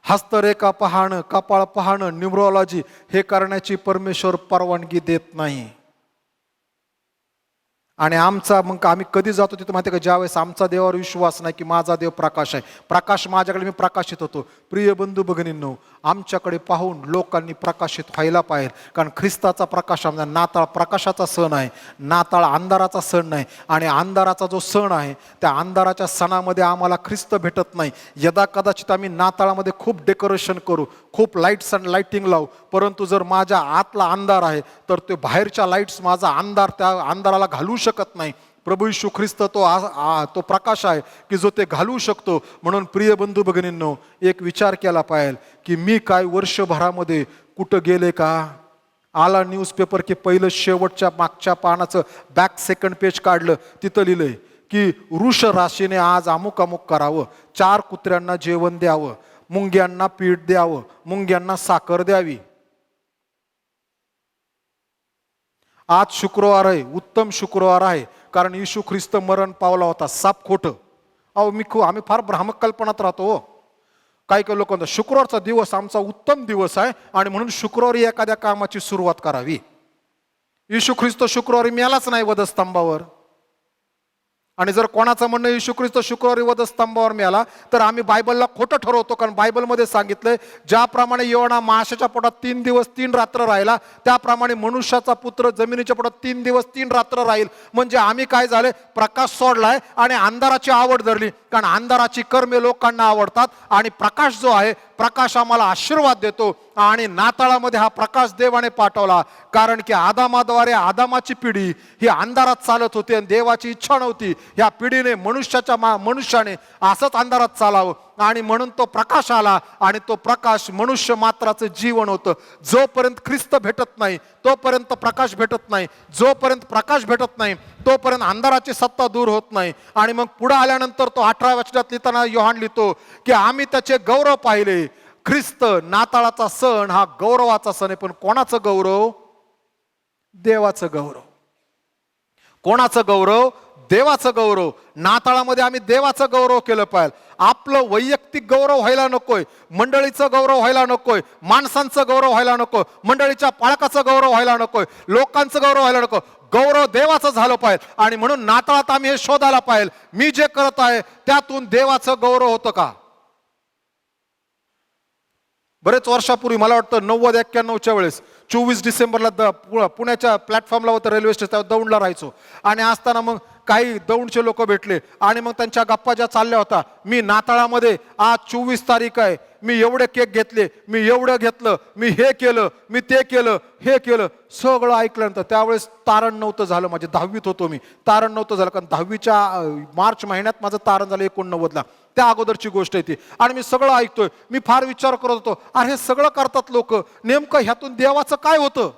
हस्तरेखा पाहणं, कपाळ पाहणं, न्यूमरोलॉजी हे करण्याची परमेश्वर परवानगी देत नाही. आणि आमचा मग आम्ही कधी जातो तिथं माहिती आहे का? ज्यावेळेस आमचा देवावर विश्वास नाही की माझा देव प्रकाश आहे, प्रकाश माझ्याकडे, मी प्रकाशित होतो. प्रिय बंधू भगिनींनो, आमच्याकडे पाहून लोकांनी प्रकाशित व्हायला पाहिजे. कारण ख्रिस्ताचा प्रकाश आमचा, नाताळ प्रकाशाचा सण आहे, नाताळ अंधाराचा सण नाही. आणि अंधाराचा जो सण आहे त्या अंधाराच्या सणामध्ये आम्हाला ख्रिस्त भेटत नाही. यदा कदाचित आम्ही नाताळामध्ये खूप डेकोरेशन करू, खूप लाईट्स आणि लाईटिंग लावू, परंतु जर माझ्या आतला अंधार आहे तर ते बाहेरच्या लाईट्स माझा अंधार त्या अंधाराला घालू शकत नाही. प्रभू येशू ख्रिस्त तो प्रकाश आहे की जो ते घालू शकतो. म्हणून प्रिय बंधू भगिनींनो, एक विचार केला पाहिजे की मी काय वर्षभरामध्ये कुठं गेले का? आला न्यूजपेपर की पहिलं शेवटच्या मागच्या पानाचं बॅक सेकंड पेज काढलं, तिथं लिहिलंय की वृष राशीने आज अमुक अमुक करावं, 4 कुत्र्यांना जेवण द्यावं, मुंग्यांना पीठ द्यावं, मुंग्यांना साखर द्यावी. आज शुक्रवार आहे, उत्तम शुक्रवार आहे, कारण येशू ख्रिस्त मरण पावला होता. साप खोटं? अहो आम्ही फार भ्रामक कल्पनात राहतो. हो, काही काही लोक म्हणतात शुक्रवारचा दिवस आमचा उत्तम दिवस आहे आणि म्हणून शुक्रवारी एखाद्या कामाची सुरुवात करावी. येशू ख्रिस्त शुक्रवारी मेलाच नाही वधस्तंभावर. आणि जर कोणाचं म्हणणं येशू ख्रिस्त शुक्रवारी वधस्तंभावर मिळाला तर आम्ही बायबलला खोटं ठरवतो. कारण बायबलमध्ये सांगितलंय, ज्याप्रमाणे योना माशाच्या पोटात 3 दिवस 3 रात्र राहिला, त्याप्रमाणे मनुष्याचा पुत्र जमिनीच्या पोटात 3 दिवस 3 रात्र राहील. म्हणजे आम्ही काय झाले, प्रकाश सोडलाय आणि अंधाराची आवड धरली. कारण अंधाराची कर्मे लोकांना आवडतात आणि प्रकाश जो आहे, प्रकाश आम्हाला आशीर्वाद देतो. आणि नाताळामध्ये हा प्रकाश देवाने पाठवला. कारण की आदामाद्वारे आदामाची पिढी ही अंधारात चालत होती आणि देवाची इच्छा नव्हती ह्या पिढीने मनुष्याने असंच अंधारात चालावं. आणि म्हणून तो प्रकाश आला आणि तो प्रकाश मनुष्य मात्राचं जीवन होतं. जोपर्यंत ख्रिस्त भेटत नाही तोपर्यंत प्रकाश भेटत नाही, जोपर्यंत प्रकाश भेटत नाही तोपर्यंत अंधाराची सत्ता दूर होत नाही. आणि मग पुढे आल्यानंतर तो 18व्या वचनात लिहिताना योहान लिहितो की आम्ही त्याचे गौरव पाहिले. ख्रिस्त नाताळाचा सण हा गौरवाचा सण आहे, पण कोणाचं गौरव? देवाचं गौरव. कोणाचं गौरव? देवाचं गौरव. नाताळामध्ये आम्ही देवाचं गौरव केलं पाहिजे. आपलं वैयक्तिक गौरव व्हायला नकोय, मंडळीचं गौरव व्हायला नकोय, माणसांचं गौरव व्हायला नको, मंडळीच्या पालकाचं गौरव व्हायला नकोय, लोकांचं गौरव व्हायला नको. गौरव देवाचं झालं पाहिजे. आणि म्हणून नाताळात आम्ही हे शोधायला पाहिजे, मी जे करत आहे त्यातून देवाचं गौरव होतं का? बरेच वर्षापूर्वी, मला वाटतं 90-91च्या वेळेस 24 डिसेंबरला पुण्याच्या प्लॅटफॉर्मला होतं रेल्वे स्टेशन, दौंडला राहायचो. आणि असताना मग काही दौंडचे लोक भेटले आणि मग त्यांच्या गप्पा ज्या चालल्या होत्या, मी नाताळामध्ये आज 24 तारीख आहे, मी एवढे केक घेतले, मी एवढं घेतलं, मी हे केलं, मी ते केलं, हे केलं, सगळं ऐकल्यानंतर त्यावेळेस तारण नव्हतं झालं. माझे 10वीत होतो मी, तारण नव्हतं झालं, कारण 10वीच्या मार्च महिन्यात माझं तारण झालं 89ला. त्या अगोदरची गोष्ट आहे ती. आणि मी सगळं ऐकतोय, मी फार विचार करत होतो, अरे हे सगळं करतात लोक, नेमकं ह्यातून देवाचं काय होतं?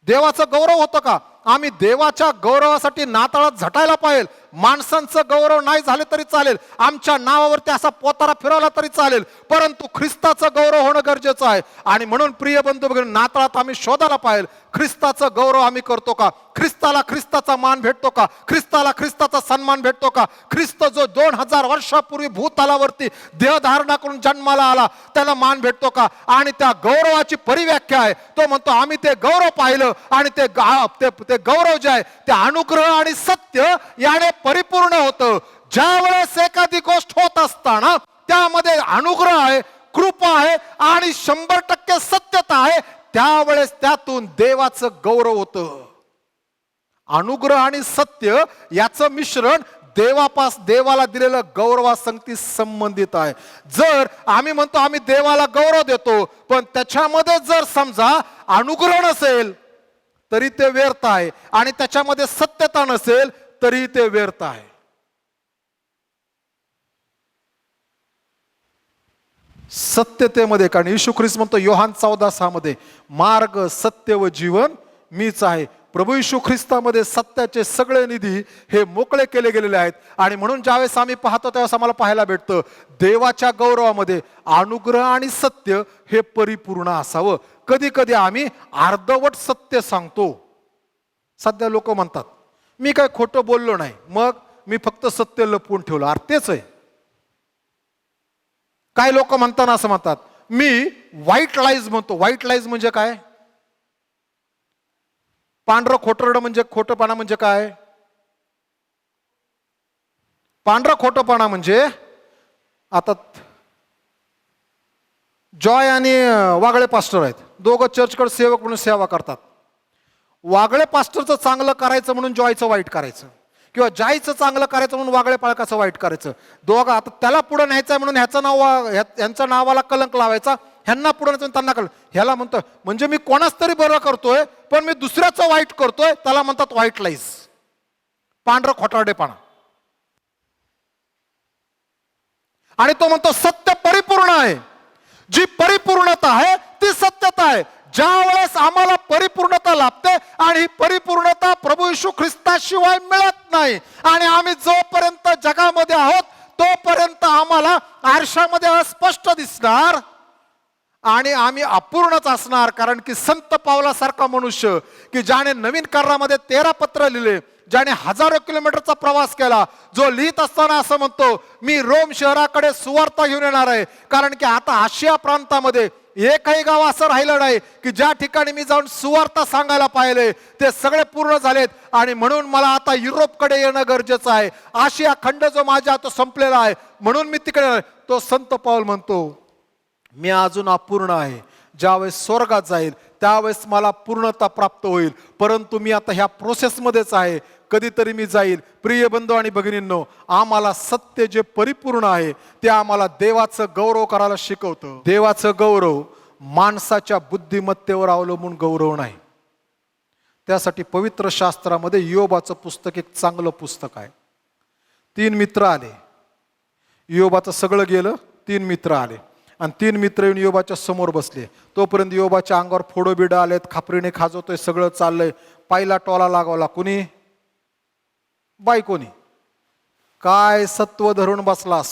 देवाचं गौरव होतं का? आम्ही देवाच्या गौरवासाठी नाताळात झटायला पाहिजे. माणसांचं गौरव नाही झाले तरी चालेल, आमच्या नावावरती असा पोतारा फिरवला तरी चालेल, परंतु ख्रिस्ताचं गौरव होणं गरजेचं आहे. आणि म्हणून प्रिय बंधू भगिनी, नाताळात आम्ही शोधायला पाहिजे, ख्रिस्ताचं गौरव आम्ही करतो का? ख्रिस्ताला ख्रिस्ताचा मान भेटतो का? ख्रिस्ताला ख्रिस्ताचा सन्मान भेटतो का? ख्रिस्त जो 2000 वर्षापूर्वी भूतलावरती देहधारणा करून जन्माला आला, त्याला मान भेटतो का? आणि त्या गौरवाची परिव्याख्या आहे, तो म्हणतो आम्ही ते गौरव पाहिलं आणि ते गौरव जे आहे ते अनुग्रह आणि सत्य याने परिपूर्ण होतं. ज्या वेळेस एखादी गोष्ट होत असताना त्यामध्ये अनुग्रह आहे, कृपा आहे आणि 100% सत्यता आहे, त्यावेळेस त्यातून देवाचं गौरव होतं. अनुग्रह आणि सत्य याचं मिश्रण देवाला दिलेलं गौरवासंगती संबंधित आहे. जर आम्ही म्हणतो आम्ही देवाला गौरव देतो, पण त्याच्यामध्ये जर समजा अनुग्रह नसेल तरी ते व्यर्थ आहे, आणि त्याच्यामध्ये सत्यता नसेल तरी ते व्यर्थ आहे. सत्यतेमध्ये, कारण येशू ख्रिस्त म्हणतो योहान 14:6 मध्ये, मार्ग सत्य व जीवन मीच आहे. प्रभू येशू ख्रिस्तामध्ये सत्याचे सगळे निधी हे मोकळे केले गेलेले आहेत. आणि म्हणून ज्यावेळेस आम्ही पाहतो त्यावेळेस आम्हाला पाहायला भेटतं देवाच्या गौरवामध्ये अनुग्रह आणि सत्य हे परिपूर्ण असावं. कधी कधी आम्ही अर्धवट सत्य सांगतो. सध्या लोक म्हणतात मी काय खोटं बोललो नाही, मग मी फक्त सत्य लपवून ठेवलं. अरे तेच आहे. काय लोक म्हणताना असं म्हणतात, मी व्हाईट लाईज म्हणतो. व्हाईट लाईज म्हणजे काय? पांढरं खोटरडं म्हणजे खोटंपणा म्हणजे काय? पांढरं खोटंपणा म्हणजे, आता जॉय आणि वागळे पास्टर आहेत, दोघं चर्चकडे सेवक म्हणून सेवा करतात. वागळे पास्टरचं चांगलं करायचं म्हणून जॉयचं वाईट करायचं, किंवा जॉयचं चांगलं करायचं म्हणून वागळे पाळकाचं वाईट करायचं. दोघं आता त्याला पुढे न्यायचं म्हणून ह्यांच्या नावाला कलंक लावायचा, ह्यांना पुढे न्यायचं त्यांना कलंक. ह्याला म्हणतोय म्हणजे मी कोणाच तरी बरं करतोय पण मी दुसऱ्याचं वाईट करतोय, त्याला म्हणतात व्हाईट लाईज, पांढरं खोटारडेपणा. आणि तो म्हणतो सत्य परिपूर्ण आहे. जी परिपूर्णता आहे ती सत्यता आहे. ज्या वेळेस आम्हाला परिपूर्णता लाभते, आणि ही परिपूर्णता प्रभू येशू ख्रिस्ताशिवाय मिळत नाही, आणि आम्ही जोपर्यंत जगामध्ये आहोत तोपर्यंत आम्हाला आरशामध्ये अस्पष्ट दिसणार आणि आम्ही अपूर्णच असणार. कारण की संत पावलासारखा मनुष्य की ज्याने नवीन करारामध्ये 13 पत्र लिहिले, ज्याने हजारो किलोमीटरचा प्रवास केला, जो लिहित असताना असं म्हणतो मी रोम शहराकडे सुवार्ता घेऊन येणार आहे. कारण की आता आशिया प्रांतामध्ये एकही गाव असं राहिलं नाही की ज्या ठिकाणी मी जाऊन सुवार्ता सांगायला पाहिले, ते सगळे पूर्ण झालेत. आणि म्हणून मला आता युरोपकडे येणं गरजेचं आहे. आशिया खंड जो माझ्या तो संपलेला आहे, म्हणून मी तिकडे. तो संत पाऊल म्हणतो मी अजून अपूर्ण आहे. ज्यावेळेस स्वर्गात जाईल त्यावेळेस मला पूर्णता प्राप्त होईल, परंतु मी आता ह्या प्रोसेसमध्येच आहे. कधीतरी मी जाईल. प्रिय बंधू आणि भगिनींनो, आम्हाला सत्य जे परिपूर्ण आहे ते आम्हाला देवाचं गौरव करायला शिकवतं. देवाचं गौरव माणसाच्या बुद्धिमत्तेवर अवलंबून गौरव नाही. त्यासाठी पवित्र शास्त्रामध्ये योबाचं पुस्तक एक चांगलं पुस्तक आहे. 3 मित्र आले, योबाचं सगळं गेलं, 3 मित्र आले आणि 3 मित्र येऊन योबाच्या समोर बसले. तोपर्यंत योबाच्या अंगावर फोडो बिडं आलेत, खापरीने खाजवतोय, सगळं चाललंय. पायला टोला लागवला. कुणी? बायकोनी. काय सत्व धरून बसलास,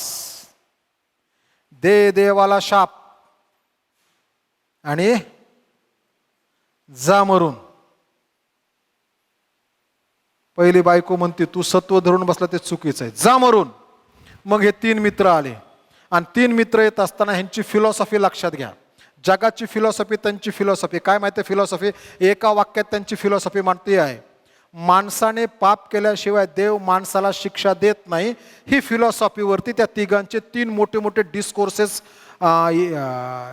दे देवाला शाप आणि जा मरून. पहिली बायको म्हणते तू सत्व धरून बसला ते चुकीचं आहे, जा मरून. मग हे 3 मित्र आले आणि 3 मित्र येत असताना ह्यांची फिलॉसॉफी लक्षात घ्या. जगाची फिलॉसॉफी, त्यांची फिलॉसॉफी काय माहिती? फिलॉसॉफी एका वाक्यात त्यांची फिलॉसॉफी मांडते आहे, माणसाने पाप केल्याशिवाय देव माणसाला शिक्षा देत नाही. ही फिलॉसॉफीवरती त्या तिघांचे 3 मोठे मोठे डिस्कोर्सेस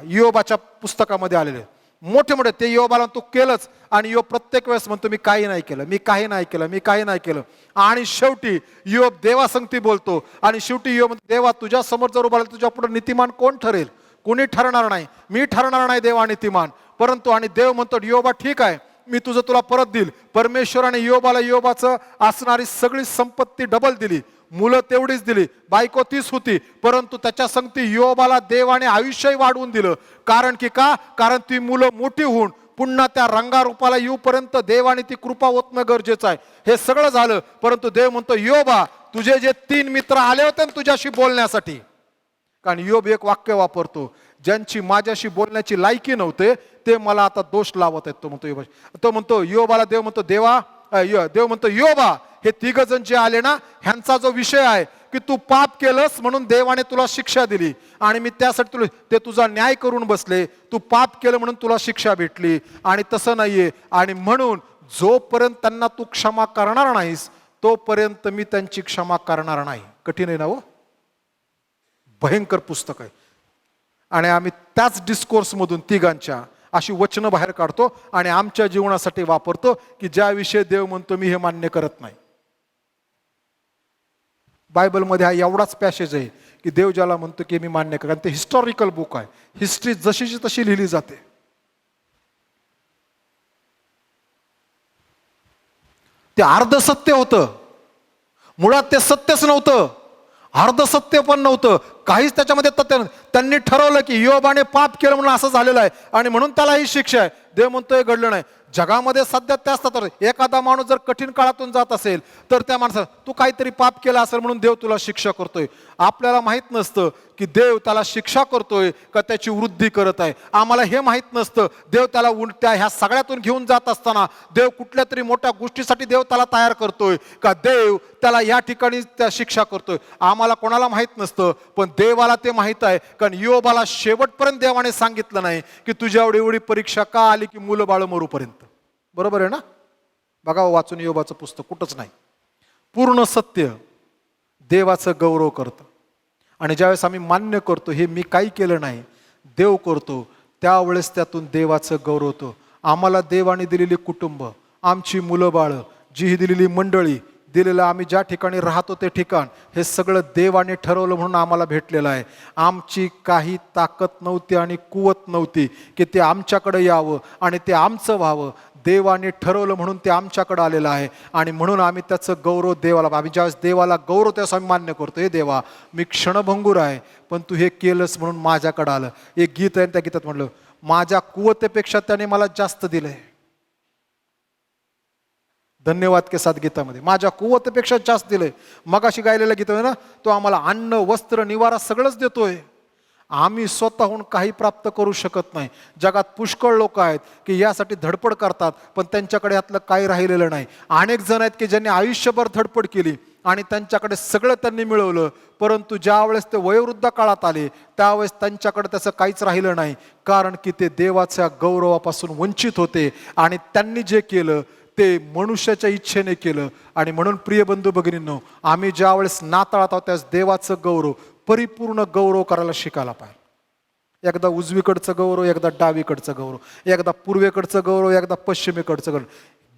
योबाच्या पुस्तकामध्ये आलेले. मोठे मोठे ते योबाला तू केलंच, आणि योब प्रत्येक वेळेस म्हणतो मी काही नाही केलं, मी काही नाही केलं, मी काही नाही केलं. आणि शेवटी योब देवासंगती बोलतो, आणि शेवटी योब म्हणतो, देवा तुझ्या समोर जर उभा राहिला तुझ्या पुढे नीतिमान कोण ठरेल? कोणी ठरणार नाही, मी ठरणार नाही देवा नीतिमान. परंतु आणि देव म्हणतो, योबा ठीक आहे, मी तुझं तुला परत देईल. परमेश्वराने योबाला योबाचं असणारी सगळी संपत्ती डबल दिली, मुलं तेवढीच दिली, बायको तीच होती, परंतु त्याच्या संगती योबाला देवाने आयुष्यही वाढवून दिलं. कारण की का? कारण ती मुलं मोठी होऊन पुन्हा त्या रंगारूपाला येऊपर्यंत देवाने ती कृपा ओतणं गरजेचं आहे. हे सगळं झालं, परंतु देव म्हणतो, योबा तुझे जे 3 मित्र आले होते ना तुझ्याशी बोलण्यासाठी, कारण योब एक वाक्य वापरतो, ज्यांची माझ्याशी बोलण्याची लायकी नव्हते ते मला आता दोष लावत आहेत. तो म्हणतो योबाला देव म्हणतो, देव म्हणतो, योबा हे 3 जण जे आले ना, ह्यांचा जो विषय आहे की तू पाप केलंस म्हणून देवाने तुला शिक्षा दिली, आणि मी त्यासाठी तुला ते तुझा न्याय करून बसले. तू पाप केलं म्हणून तुला शिक्षा भेटली, आणि तसं नाहीये. आणि म्हणून जोपर्यंत त्यांना तू क्षमा करणार नाहीस तोपर्यंत मी त्यांची क्षमा करणार नाही. कठीण आहे ना हो, भयंकर पुस्तक आहे. आणि आम्ही त्याच डिस्कोर्समधून 3 अशी वचनं बाहेर काढतो आणि आमच्या जीवनासाठी वापरतो, की ज्याविषयी देव म्हणतो मी हे मान्य करत नाही. बायबलमध्ये हा एवढाच पॅसेज आहे की देव ज्याला म्हणतो की मी मान्य कर, कारण ते हिस्टॉरिकल बुक आहे, हिस्ट्री जशीची तशी लिहिली जाते. ते अर्धसत्य होतं, मुळात ते सत्यच नव्हतं, अर्धसत्य पण नव्हतं, काहीच त्याच्यामध्ये तथ्य नव्हतं. त्यांनी ठरवलं की योबाने पाप केलं म्हणून असं झालेलं आहे आणि म्हणून त्याला ही शिक्षा आहे. देव म्हणतोय घडलं नाही. जगामध्ये सध्या त्याच तर एखादा माणूस जर कठीण काळातून जात असेल तर त्या माणसाला तू काहीतरी पाप केला असेल म्हणून देव तुला शिक्षा करतोय. आपल्याला माहित नसतं की देव त्याला शिक्षा करतोय का त्याची वृद्धी करत आहे. आम्हाला हे माहित नसतं. देव त्याला त्या ह्या सगळ्यातून घेऊन जात असताना देव कुठल्या तरी मोठ्या गोष्टीसाठी देव त्याला तयार करतोय का देव त्याला या ठिकाणी त्या शिक्षा करतोय, आम्हाला कोणाला माहित नसतं. पण देवाला ते माहित आहे, कारण योबाला शेवटपर्यंत देवाने सांगितलं नाही की तुझ्या एवढी परीक्षा का आली की मुलं बाळ मरूपर्यंत. बरोबर आहे ना? बघा वाचून योबाचं पुस्तक, कुठंच नाही. पूर्ण सत्य देवाचं गौरव करतं. आणि ज्यावेळेस आम्ही मान्य करतो हे मी काही केलं नाही, देव करतो, त्यावेळेस त्यातून देवाचं गौरव होतो. आम्हाला देवाने दिलेली कुटुंब, आमची मुलं बाळं, जी ही दिलेली मंडळी, दिलेलं आम्ही ज्या ठिकाणी राहतो ते ठिकाण, हे सगळं देवाने ठरवलं म्हणून आम्हाला भेटलेलं आहे. आमची काही ताकद नव्हती आणि कुवत नव्हती की ते आमच्याकडे यावं आणि ते आमचं व्हावं. देवाने ठरवलं म्हणून ते आमच्याकडे आलेलं आहे आणि म्हणून आम्ही त्याचं गौरव देवाला, आम्ही ज्यावेळेस देवाला गौरव त्यावेळेस आम्ही मान्य करतो, हे देवा मी क्षणभंगूर आहे पण तू हे केलंस म्हणून माझ्याकडे आलं. एक गीत आहे, त्या गीतात म्हटलं माझ्या कुवतेपेक्षा त्याने मला जास्त दिलंय. धन्यवाद के साथ गीतामध्ये माझ्या कुवतेपेक्षा जास्त दिलंय. मगाशी गायलेलं गीत आहे ना, तो आम्हाला अन्न वस्त्र निवारा सगळंच देतोय. आम्ही स्वतःहून काही प्राप्त करू शकत नाही. जगात पुष्कळ लोक आहेत की यासाठी धडपड करतात पण त्यांच्याकडे यातलं काही राहिलेलं नाही. अनेक जण आहेत की ज्यांनी आयुष्यभर धडपड केली आणि त्यांच्याकडे सगळं त्यांनी मिळवलं, परंतु ज्यावेळेस ते वयोवृद्ध काळात आले त्यावेळेस त्यांच्याकडे त्याचं काहीच राहिलं नाही, कारण की ते देवाच्या गौरवापासून वंचित होते आणि त्यांनी जे केलं ते मनुष्याच्या इच्छेने केलं. आणि म्हणून प्रिय बंधू भगिनींनो, आम्ही ज्यावेळेस नाताळात आहोत त्यावेळेस देवाचं गौरव, परिपूर्ण गौरव करायला शिकायला पाहिजे. एकदा उजवीकडचं गौरव, एकदा डावीकडचं गौरव, एकदा पूर्वेकडचं गौरव, एकदा पश्चिमेकडचं गौरव.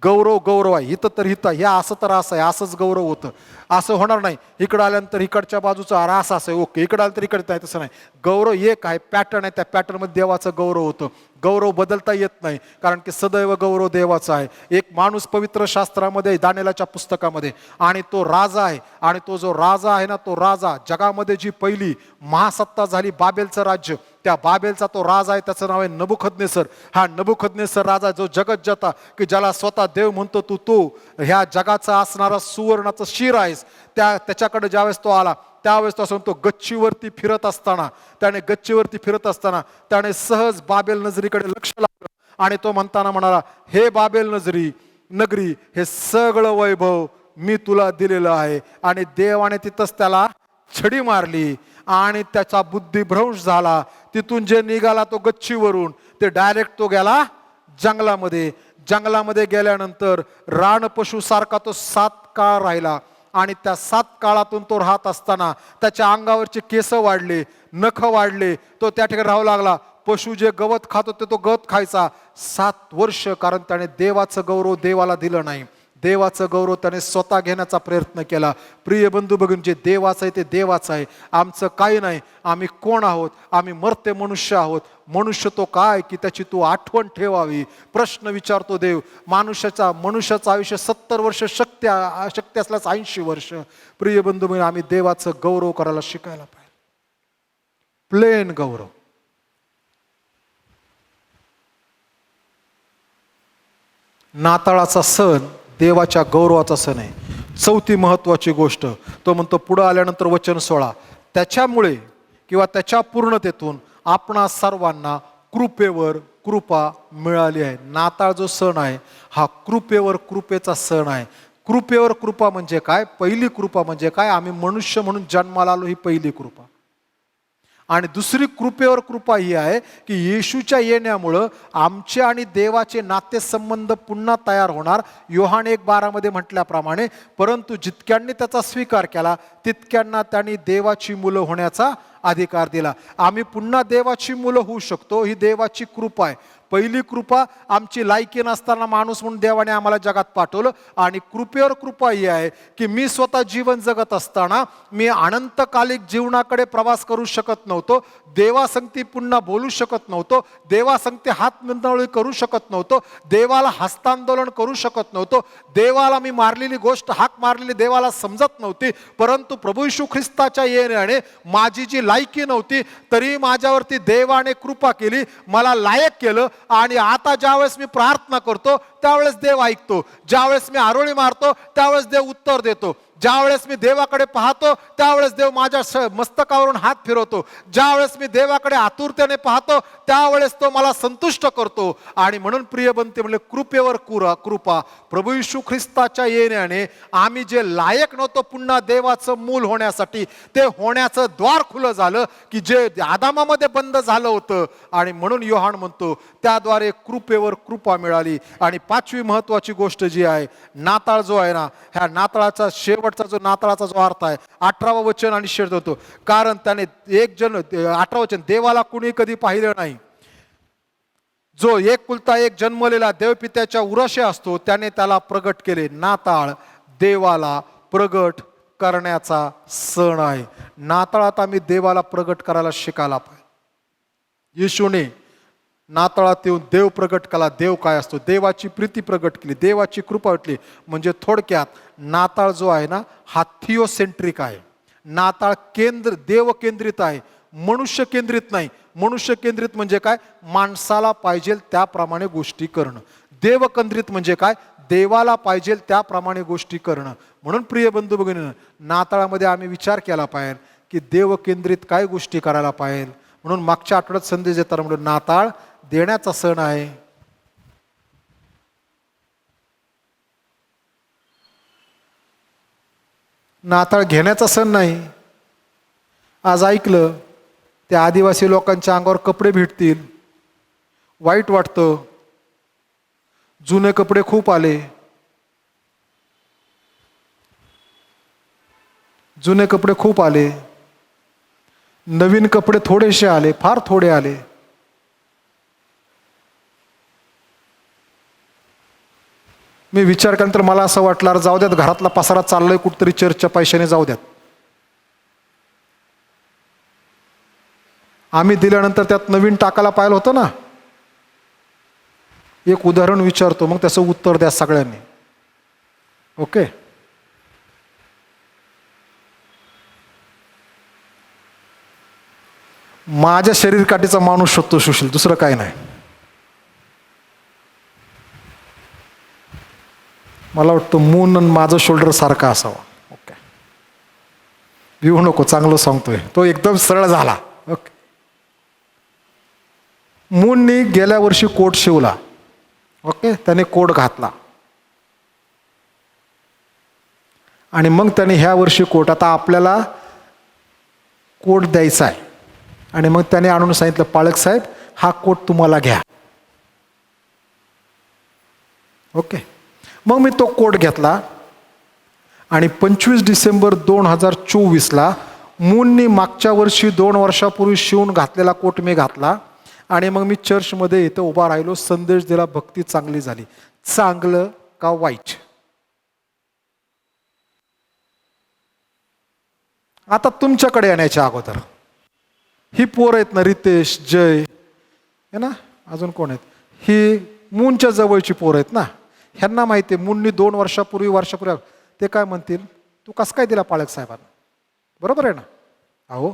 गौरव गौरव आहे, हिथं तर हिथं, ह्या असं तर असं आहे, असंच गौरव होतं. असं होणार नाही इकडं आल्यानंतर इकडच्या बाजूचा असं असं आहे, ओके, इकडं आलं तर इकडचं आहे, तसं नाही. गौरव एक आहे, पॅटर्न आहे, त्या पॅटर्नमध्ये देवाचं गौरव होतं. गौरव बदलता येत नाही, कारण की सदैव गौरव देवाचा आहे. एक माणूस पवित्र शास्त्रामध्ये, दानियेलाच्या पुस्तकामध्ये, आणि तो राजा आहे, आणि तो जो राजा आहे ना, तो राजा जगामध्ये जी पहिली महासत्ता झाली बाबेलचं राज्य, त्या बाबेलचा तो राजा आहे, त्याचं नाव आहे नबुखदनेसर. हा नबुखदनेसर राजा जो जगत जता, की ज्याला स्वतः देव म्हणतो तू ह्या जगाचा असणारा सुवर्णाचं शिर आहेस, त्याच्याकडे ज्यावेळेस तो आला त्यावेळेस तो असं म्हणतो, गच्चीवरती फिरत असताना त्याने सहज बाबेल नगरीकडे लक्ष लावलं आणि तो म्हणताना म्हणाला, हे बाबेल नगरी, हे सगळं वैभव मी तुला दिलेलं आहे. आणि देवाने तिथंच त्याला छडी मारली आणि त्याचा बुद्धिभ्रंश झाला. तिथून जे निघाला तो गच्चीवरून, ते डायरेक्ट तो गेला जंगलामध्ये गेल्यानंतर रानपशुसारखा तो 7 काळ राहिला. आणि त्या 7 काळातून तो राहत असताना त्याच्या अंगावरचे केस वाढले, नख वाढले, तो त्या ठिकाणी राहू लागला. पशु जे गवत खात होते तो गवत खायचा 7 वर्ष, कारण त्याने देवाचं गौरव देवाला दिलं नाही. देवाचं गौरव त्याने स्वतः घेण्याचा प्रयत्न केला. प्रिय बंधू भगिनी, जे देवाचं आहे ते देवाचं आहे, आमचं काही नाही. आम्ही कोण आहोत? आम्ही मर्त्य मनुष्य आहोत. मनुष्य तो काय की त्याची तू आठवण ठेवावी. प्रश्न विचारतो देव. मनुष्याचं आयुष्य 70 वर्ष शक्य असल्यास 80 वर्ष. प्रिय बंधू भगिनी, आम्ही देवाचं गौरव करायला शिकायला पाहिजे. प्लेन गौरव. नाताळाचा सण देवाच्या गौरवाचा सण आहे. चौथी महत्वाची गोष्ट तो म्हणतो, पुढं आल्यानंतर वचन 16, त्याच्यामुळे किंवा त्याच्या पूर्णतेतून आपणा सर्वांना कृपेवर कृपा मिळाली आहे. नाताळ जो सण आहे हा कृपेवर कृपेचा सण आहे. कृपेवर कृपा म्हणजे काय? पहिली कृपा म्हणजे काय? आम्ही मनुष्य म्हणून जन्माला आलो, ही पहिली कृपा. आणि दुसरी कृपेवर कृपा ही आहे की येशूच्या येण्यामुळं आमचे आणि देवाचे नातेसंबंध पुन्हा तयार होणार. योहान 1:12 मध्ये म्हटल्याप्रमाणे, परंतु जितक्यांनी त्याचा स्वीकार केला तितक्यांना त्यांनी देवाची मुलं होण्याचा अधिकार दिला. आम्ही पुन्हा देवाची मुलं होऊ शकतो, ही देवाची कृपा आहे. पहिली कृपा, आमची लायकी नसताना माणूस म्हणून देवाने आम्हाला जगात पाठवलं. आणि कृपेवर कृपा ही आहे की मी स्वतः जीवन जगत असताना मी अनंतकालिक जीवनाकडे प्रवास करू शकत नव्हतो, देवासंगती पुन्हा बोलू शकत नव्हतो, देवासंगती हात मिळवणी करू शकत नव्हतो, देवाला हस्तांदोलन करू शकत नव्हतो, देवाला मी मारलेली गोष्ट, हाक मारलेली देवाला समजत नव्हती. परंतु प्रभू येशू ख्रिस्ताच्या येण्याने माझी जी लायकी नव्हती तरी माझ्यावरती देवाने कृपा केली, मला लायक केलं. आणि आता ज्यावेळेस मी प्रार्थना करतो त्यावेळेस देव ऐकतो, ज्यावेळेस मी आरोळी मारतो त्यावेळेस देव उत्तर देतो, ज्यावेळेस मी देवाकडे पाहतो त्यावेळेस देव माझ्या मस्तकावरून हात फिरवतो, ज्यावेळेस मी देवाकडे आतुरतेने पाहतो त्यावेळेस तो मला संतुष्ट करतो. आणि म्हणून प्रिय बनते म्हणले, कृपेवर कृपा. प्रभू येशू ख्रिस्ताच्या येण्याने आम्ही जे लायक नव्हतो पुन्हा देवाचं मूल होण्यासाठी, ते होण्याचं द्वार खुलं झालं की जे आदामामध्ये बंद झालं होतं. आणि म्हणून योहान म्हणतो, त्याद्वारे कृपेवर कृपा मिळाली. आणि 5वी महत्वाची गोष्ट जी आहे, नाताळ जो आहे ना, ह्या नाताळाचा शेवटचा जो नाताळाचा जो अर्थ आहे, 18वं वचन आणि शेवट होतो, कारण त्याने 18वं वचन, देवाला कुणी कधी पाहिलं नाही, जो एकुलता एक जन्मलेला देवपित्याच्या उराशी असतो त्याने त्याला प्रगट केले. नाताळ देवाला प्रगट करण्याचा सण आहे. नाताळात आम्ही देवाला प्रगट करायला शिकायला पाहिजे. येशूने नाताळात येऊन देव प्रगट केला. देव काय असतो? देवाची प्रीती प्रगट केली, देवाची कृपा वाटली. म्हणजे थोडक्यात नाताळ जो आहे ना, हा थिओसेंट्रिक आहे. नाताळ देव केंद्रित आहे, मनुष्य केंद्रित नाही. मनुष्य केंद्रित म्हणजे काय? माणसाला पाहिजे त्याप्रमाणे गोष्टी करणं. देव केंद्रित म्हणजे काय? देवाला पाहिजे त्याप्रमाणे गोष्टी करणं. म्हणून प्रिय बंधू भगिनी, नाताळामध्ये आम्ही विचार केला पाहिजे की देव केंद्रित काय गोष्टी करायला पाहिजे. म्हणून मागच्या आठवड्यात संदेश देताना म्हणून नाताळ देण्याचा सण आहे. नाताळ घेण्याचा सण नाही. आज ऐकलं त्या आदिवासी लोकांच्या अंगावर कपडे भेटतील, वाईट वाटतं. जुने कपडे खूप आले, जुने कपडे खूप आले, नवीन कपडे थोडेसे आले, फार थोडे आले. मी विचार केल्यानंतर मला असं वाटलं, जाऊ द्यात, घरातला पसारा चाललोय कुठतरी, चर्चच्या पैशाने जाऊ द्यात. आम्ही दिल्यानंतर त्यात नवीन टाकायला पाहिलं होतं ना. एक उदाहरण विचारतो, मग त्याचं उत्तर द्या सगळ्यांनी. ओके? माझ्या शरीर काठीचा माणूस शोधतो सुशील, दुसरं काय नाही. मला वाटतं मून माझं शोल्डर सारखा असावा. ओके, भिवू नको, चांगलं सांगतोय. तो एकदम सरळ झाला. ओके. मूननी गेल्या वर्षी कोट शिवला. ओके, त्याने कोट घातला आणि मग त्याने ह्या वर्षी कोट, आता आपल्याला कोट द्यायचा आहे. आणि मग त्याने आणून सांगितलं, पाळक साहेब हा कोट तुम्हाला घ्या. ओके. मग मी तो कोट घेतला आणि 25 डिसेंबर 2024ला मूननी मागच्या वर्षी 2 वर्षापूर्वी शिवून घातलेला कोट मी घातला. आणि मग मी चर्चमध्ये इथं उभा राहिलो, संदेश दिला, भक्ती चांगली झाली. चांगलं का वाईट? आता तुमच्याकडे येण्याच्या अगोदर ही पोरं आहेत ना, रितेश, जय आहे ना, अजून कोण आहेत, ही मूनच्या जवळची पोरं आहेत ना. ह्यांना माहिती आहे मूननी 2 वर्षापूर्वी ते काय म्हणतील, तू कसं काय दिला पाळक साहेबांना? बरोबर आहे ना? अहो,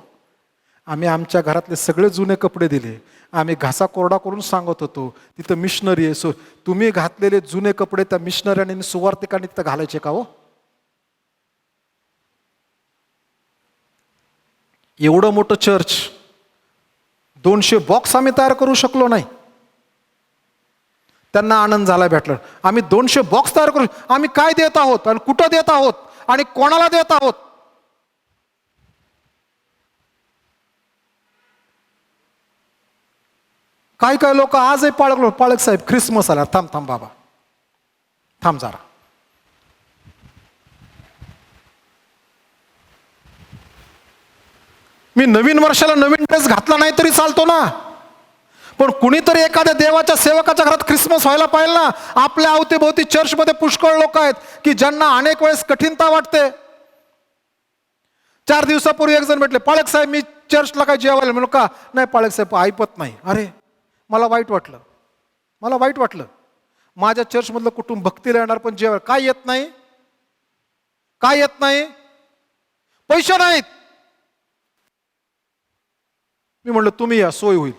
आम्ही आमच्या घरातले सगळे जुने कपडे दिले. आम्ही घासा कोरडा करून सांगत होतो तिथं मिशनरी आहे, सो तुम्ही घातलेले जुने कपडे त्या मिशनऱ्यांनी सुवार्तिकांनी तिथं घालायचे का हो? एवढं मोठं चर्च, 200 बॉक्स आम्ही तयार करू शकलो नाही. त्यांना आनंद झाला, भेटला. आम्ही 200 बॉक्स तयार करू, आम्ही काय देत आहोत आणि कुठं देत आहोत आणि कोणाला देत आहोत? काही काही लोक आजही पाळक साहेब ख्रिसमस आला, थांब बाबा, थांब जरा. मी नवीन वर्षाला नवीन ड्रेस घातला नाही तरी चालतो ना, पण कुणीतरी एखाद्या देवाच्या सेवकाच्या घरात ख्रिसमस व्हायला पाहिजे ना. आपल्या अवतीभोवती चर्चमध्ये पुष्कळ लोक आहेत की ज्यांना अनेक वेळेस कठीणता वाटते. 4 दिवसापूर्वी एक जण भेटले, पाळक साहेब मी चर्चला काय जेवायला? म्हणून का नाही पाळक साहेब ऐपत नाही. अरे मला वाईट वाटलं. माझ्या चर्चमधलं कुटुंब भक्तीला येणार पण जेवायला काय येत नाही? पैसे नाहीत. मी म्हणलं तुम्ही या, सोय होईल.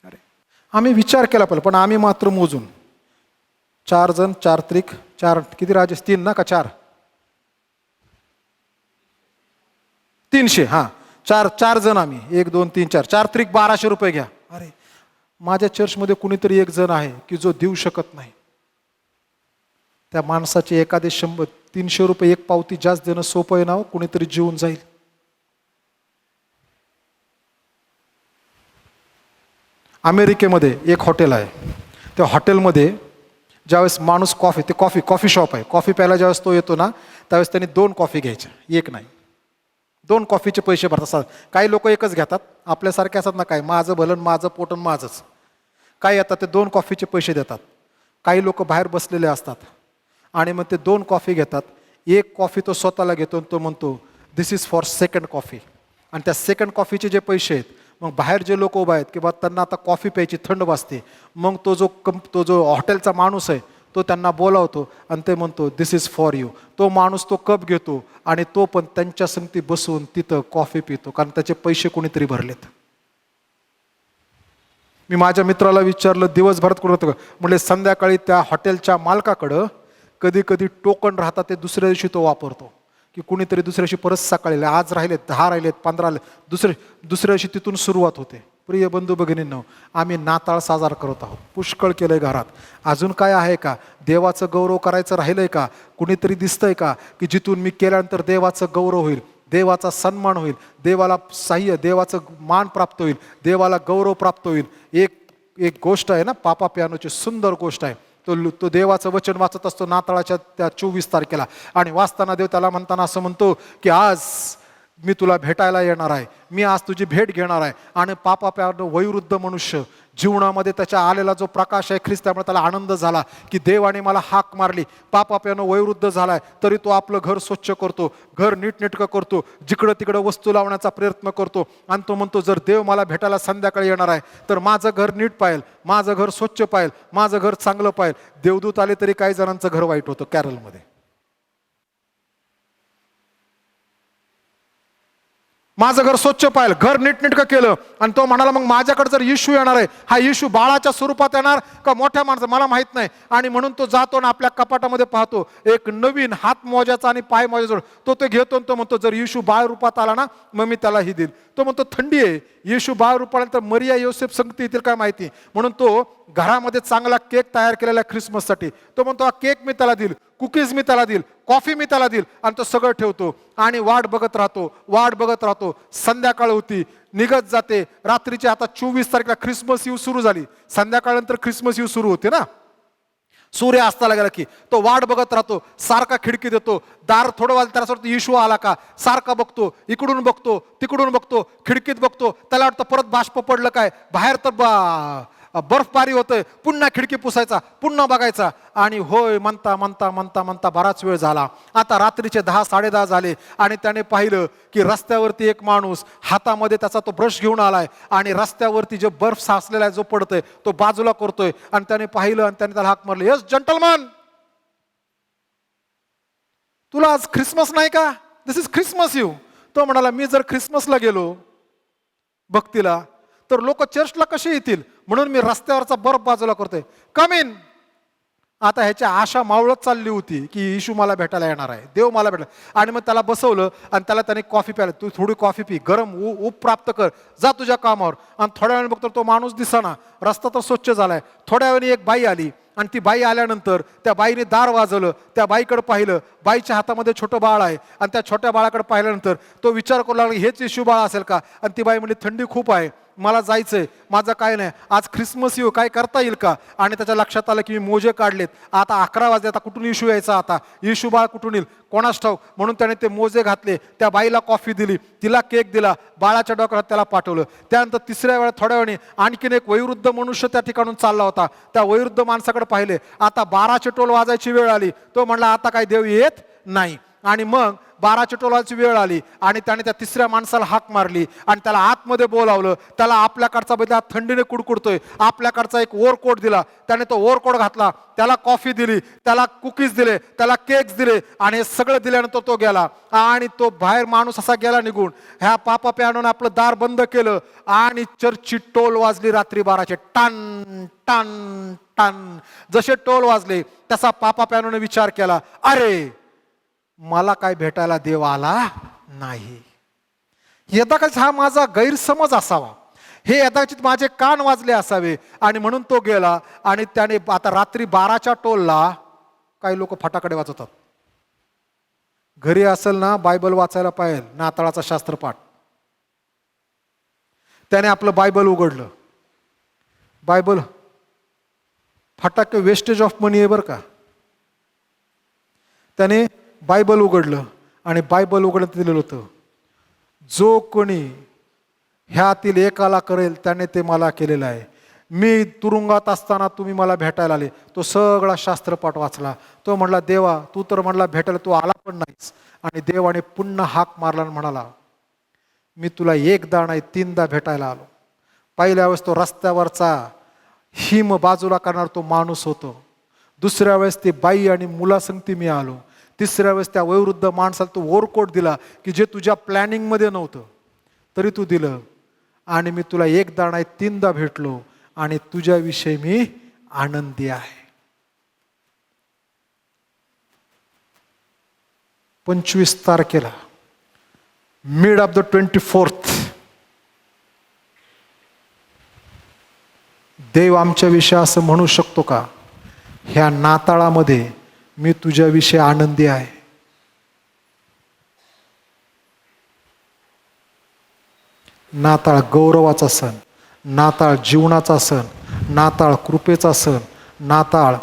अरे आम्ही विचार केला पाहिजे, पण आम्ही मात्र मोजून 4 जण, 4 त्रिक 4 किती राजेश, 3 ना का 4? 300. हां, 4 जण आम्ही, 1 2 3 4 त्रिक 1200 रुपये घ्या. अरे माझ्या चर्चमध्ये कुणीतरी एक जण आहे की जो देऊ शकत नाही. त्या माणसाचे एखादे 100-300 रुपये एक पावती जास्त देणं सोपं आहे ना, कुणीतरी जीवन जाईल. अमेरिकेमध्ये एक हॉटेल आहे. त्या हॉटेलमध्ये ज्यावेळेस माणूस कॉफी शॉप आहे, कॉफी प्यायला ज्यावेळेस तो येतो ना, त्यावेळेस त्यांनी 2 कॉफी घ्यायच्या, एक नाही. 2 कॉफीचे पैसे भरतात. काही लोक एकच घेतात, आपल्यासारखे असतात ना, काय माझं भलन, माझं पोटन माझंच. काय येतात ते 2 कॉफीचे पैसे देतात. काही लोक बाहेर बसलेले असतात आणि मग ते 2 कॉफी घेतात. एक कॉफी तो स्वतःला घेतो आणि तो म्हणतो दिस इज फॉर सेकंड कॉफी. आणि त्या सेकंड कॉफीचे जे पैसे आहेत, मग बाहेर जे लोक उभा आहेत की बा त्यांना आता कॉफी प्यायची, थंड वाजते, मग तो जो हॉटेलचा माणूस आहे तो त्यांना बोलावतो आणि ते म्हणतो दिस इज फॉर यू. तो माणूस तो कप घेतो आणि तो पण त्यांच्या संगती बसून तिथं कॉफी पितो, कारण त्याचे पैसे कोणीतरी भरलेत. मी माझ्या मित्राला विचारलं दिवसभरात कोण होतं का? म्हणले संध्याकाळी त्या हॉटेलच्या मालकाकडं कधी कधी टोकन राहतात, ते दुसऱ्या दिवशी तो वापरतो. की कुणीतरी दुसऱ्या दिवशी परत सकाळी, आज राहिलेत 10 राहिलेत 15 राहिले, दुसऱ्या दिवशी तिथून सुरुवात होते. प्रिय बंधू भगिनींनो, आम्ही नाताळ साजरा करत आहोत, पुष्कळ केलंय घरात. अजून काय आहे का? देवाचं गौरव करायचं राहिलंय का? कुणीतरी दिसतंय का की जिथून मी केल्यानंतर देवाचं गौरव होईल, देवाचा सन्मान होईल, देवाला सहाय्य, देवाचं मान प्राप्त होईल, देवाला गौरव प्राप्त होईल. एक गोष्ट आहे ना, पापा पियानोची सुंदर गोष्ट आहे. तो देवाचं वचन वाचत असतो नाताळाच्या त्या 24 तारखेला, आणि वाचताना देव त्याला म्हणताना असं म्हणतो की आज मी तुला भेटायला येणार आहे, मी आज तुझी भेट घेणार आहे. आणि पापा प्यानं वयोवृद्ध मनुष्य जीवनामध्ये त्याच्या आलेला जो प्रकाश आहे ख्रिस्त, त्यामुळे त्याला आनंद झाला की देवाने मला हाक मारली. पापा प्यानं वयोवृद्ध झालाय तरी तो आपलं घर स्वच्छ करतो, घर नीटनेटकं करतो, जिकडं तिकडं वस्तू लावण्याचा प्रयत्न करतो. आणि तो म्हणतो जर देव मला भेटायला संध्याकाळी येणार आहे तर माझं घर नीट पाहिल, माझं घर स्वच्छ पाहिल, माझं घर चांगलं पाहिल. देवदूत आले तरी काही जणांचं घर वाईट होतं कॅरलमध्ये. माझं घर स्वच्छ पाहिलं, घर नीटनेटकं केलं. आणि तो म्हणाला मग माझ्याकडे जर येशू येणार आहे, हा येशू बाळाच्या स्वरूपात येणार का मोठ्या माणसं मला माहित नाही. आणि म्हणून तो जातो आणि आपल्या कपाटामध्ये पाहतो एक नवीन हात मोजाचा आणि पाय मोजाचा, तो घेतो आणि तो म्हणतो जर येशू बाळ रूपात आला ना मग मी त्याला ही देईल. तो म्हणतो थंडी आहे, येशू बाळ रूपानंतर मरिया योसेफ संगती येतील काय माहिती. म्हणून तो घरामध्ये चांगला केक तयार केलेला ख्रिसमससाठी, तो म्हणतो हा केक मी त्याला देईल, कुकीज मी त्याला देईल, कॉफी मी त्याला देईल. आणि तो सगळं ठेवतो आणि वाट बघत राहतो. संध्याकाळ होती, निघत जाते. रात्रीची आता 24 तारखेला ख्रिसमस ईव सुरू झाली, संध्याकाळनंतर ख्रिसमस ईव सुरू होते ना. सूर्य अस्ताला गेला की तो वाट बघत राहतो, सारखा खिडकीत येतो, दार थोडं वाजलं त्याला असं वाटतं येशू आला का, सारखा बघतो, इकडून बघतो तिकडून बघतो, खिडकीत बघतो, त्याला वाटतं परत बाष्प पडलं काय, बाहेर तर बर्फबारी होतंय, पुन्हा खिडकी पुसायचा, पुन्हा बघायचा, आणि होय म्हणता म्हणता म्हणता म्हणता बराच वेळ झाला. आता रात्रीचे 10 10:30 झाले आणि त्याने पाहिलं की रस्त्यावरती एक माणूस हातामध्ये त्याचा तो ब्रश घेऊन आलाय आणि रस्त्यावरती जे बर्फ साचलेला आहे जो पडतोय तो बाजूला करतोय. आणि त्याने पाहिलं आणि त्याने त्याला हाक मारली, यस जंटलमन, तुला आज ख्रिसमस नाही का, दिस इज ख्रिसमस यू. तो म्हणाला, मी जर ख्रिसमसला गेलो भक्तीला तर लोक चर्चला कसे येतील, म्हणून मी रस्त्यावरचा बर्फ बाजूला करतोय, कम इन. आता ह्याची आशा मावळत चालली होती की येशू मला भेटायला येणार आहे, देव मला भेटला. आणि मग त्याला बसवलं आणि त्याला त्याने कॉफी प्यायला, तू थोडी कॉफी पी, गरम ऊप प्राप्त कर, जा तुझ्या कामावर. आणि थोड्या वेळाने बघतो तो माणूस दिसेना, रस्ता तर स्वच्छ झालाय. थोड्या वेळाने एक बाई आली आणि ती बाई आल्यानंतर त्या बाईने दार वाजवलं, त्या बाईकडे पाहिलं, बाईच्या हातामध्ये छोटं बाळ आहे. आणि त्या छोट्या बाळाकडे पाहिल्यानंतर तो विचार करू लागला, हेच येशू बाळ असेल का. आणि ती बाई म्हणली, थंडी खूप आहे, मला जायचंय, माझं काय नाही, आज ख्रिसमस येऊ, काय करता येईल का. आणि त्याच्या लक्षात आलं की मी मोजे काढलेत, आता 11 वाजले, आता कुठून येशू यायचा, आता येशू बाळ कुठून येईल कोणास ठाऊक. म्हणून त्याने ते मोजे घातले, त्या बाईला कॉफी दिली, तिला केक दिला, बाळाच्या डोक्यात त्याला पाठवलं. त्यानंतर तिसऱ्या वेळा थोड्या वेळाने आणखीन एक वयोवृद्ध मनुष्य त्या ठिकाणून चालला होता. त्या वयोवृद्ध माणसाकडे पाहिले, आता 12चे टोल वाजायची वेळ आली. तो म्हणला, आता काय देव येत नाही. आणि मग 12च्या टोलाची वेळ आली आणि त्याने त्या तिसऱ्या माणसाला हाक मारली आणि त्याला आतमध्ये बोलावलं. त्याला आपल्याकडचा बदला थंडीने कुडकुडतोय, आपल्याकडचा एक ओव्हरकोट दिला, त्याने तो ओव्हरकोट घातला, त्याला कॉफी दिली, त्याला कुकीज दिले, त्याला केक्स दिले. आणि हे सगळं दिल्यानंतर तो गेला आणि तो बाहेर माणूस असा गेला निघून. ह्या पापा प्यानोने आपलं दार बंद केलं आणि चर्चची टोल वाजली रात्री 12चे, टन टन टन. जसे टोल वाजले तसा पापा प्यानोने विचार केला, अरे मला काय भेटायला देव आला नाही. यदाचित हा माझा गैरसमज असावा, हे यदाचित माझे कान वाजले असावे. आणि म्हणून तो गेला आणि त्याने आता रात्री 12च्या टोलला काही लोक फटाकडे वाजवतात. घरी असेल ना बायबल वाचायला पाहिजे, नाताळाचा शास्त्रपाठ. त्याने आपलं बायबल उघडलं, बायबल फटाके वेस्टेज ऑफ मनी आहे बरं का. त्याने बायबल उघडलं आणि बायबल उघडण्यात दिलेलं होतं, जो कोणी ह्यातील एकाला करेल त्याने ते मला केलेलं आहे. मी तुरुंगात असताना तुम्ही मला भेटायला आले. तो सगळा शास्त्रपाठ वाचला. तो म्हणला, देवा तू तर म्हणला भेटायला, तू आला पण नाहीस. आणि देवाने पुन्हा हाक मारला आणि म्हणाला, मी तुला एकदा नाही 3दा भेटायला आलो. पहिल्या वेळेस तो रस्त्यावरचा हिम बाजूला करणार तो माणूस होतो. दुसऱ्या वेळेस ती बाई आणि मुलासंगती मी आलो. तिसऱ्या वेळेस त्या वयोवृद्ध माणसाला तो ओव्हरकोट दिला की जे तुझ्या प्लॅनिंगमध्ये नव्हतं तरी तू दिलं. आणि मी तुला एकदा नाही 3दा भेटलो आणि तुझ्याविषयी मी आनंदी आहे. 25 तारखेला मिड ऑफ द 24th देव आमच्याविषयी असं म्हणू शकतो का, ह्या नाताळामध्ये मी तुझ्याविषयी आनंदी आहे. नाताळ गौरवाचा सण, नाताळ जीवनाचा सण, नाताळ कृपेचा सण, नाताळ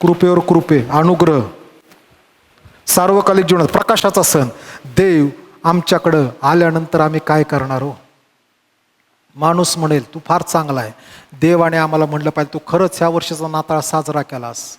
कृपेवर कृपे, अनुग्रह, सार्वकालिक जीवनात प्रकाशाचा सण. देव आमच्याकडं आल्यानंतर आम्ही काय करणार हो. माणूस म्हणेल तू फार चांगला आहे, देवाने आम्हाला म्हणलं पाहिजे तू खरंच ह्या वर्षाचा नाताळ साजरा केलास.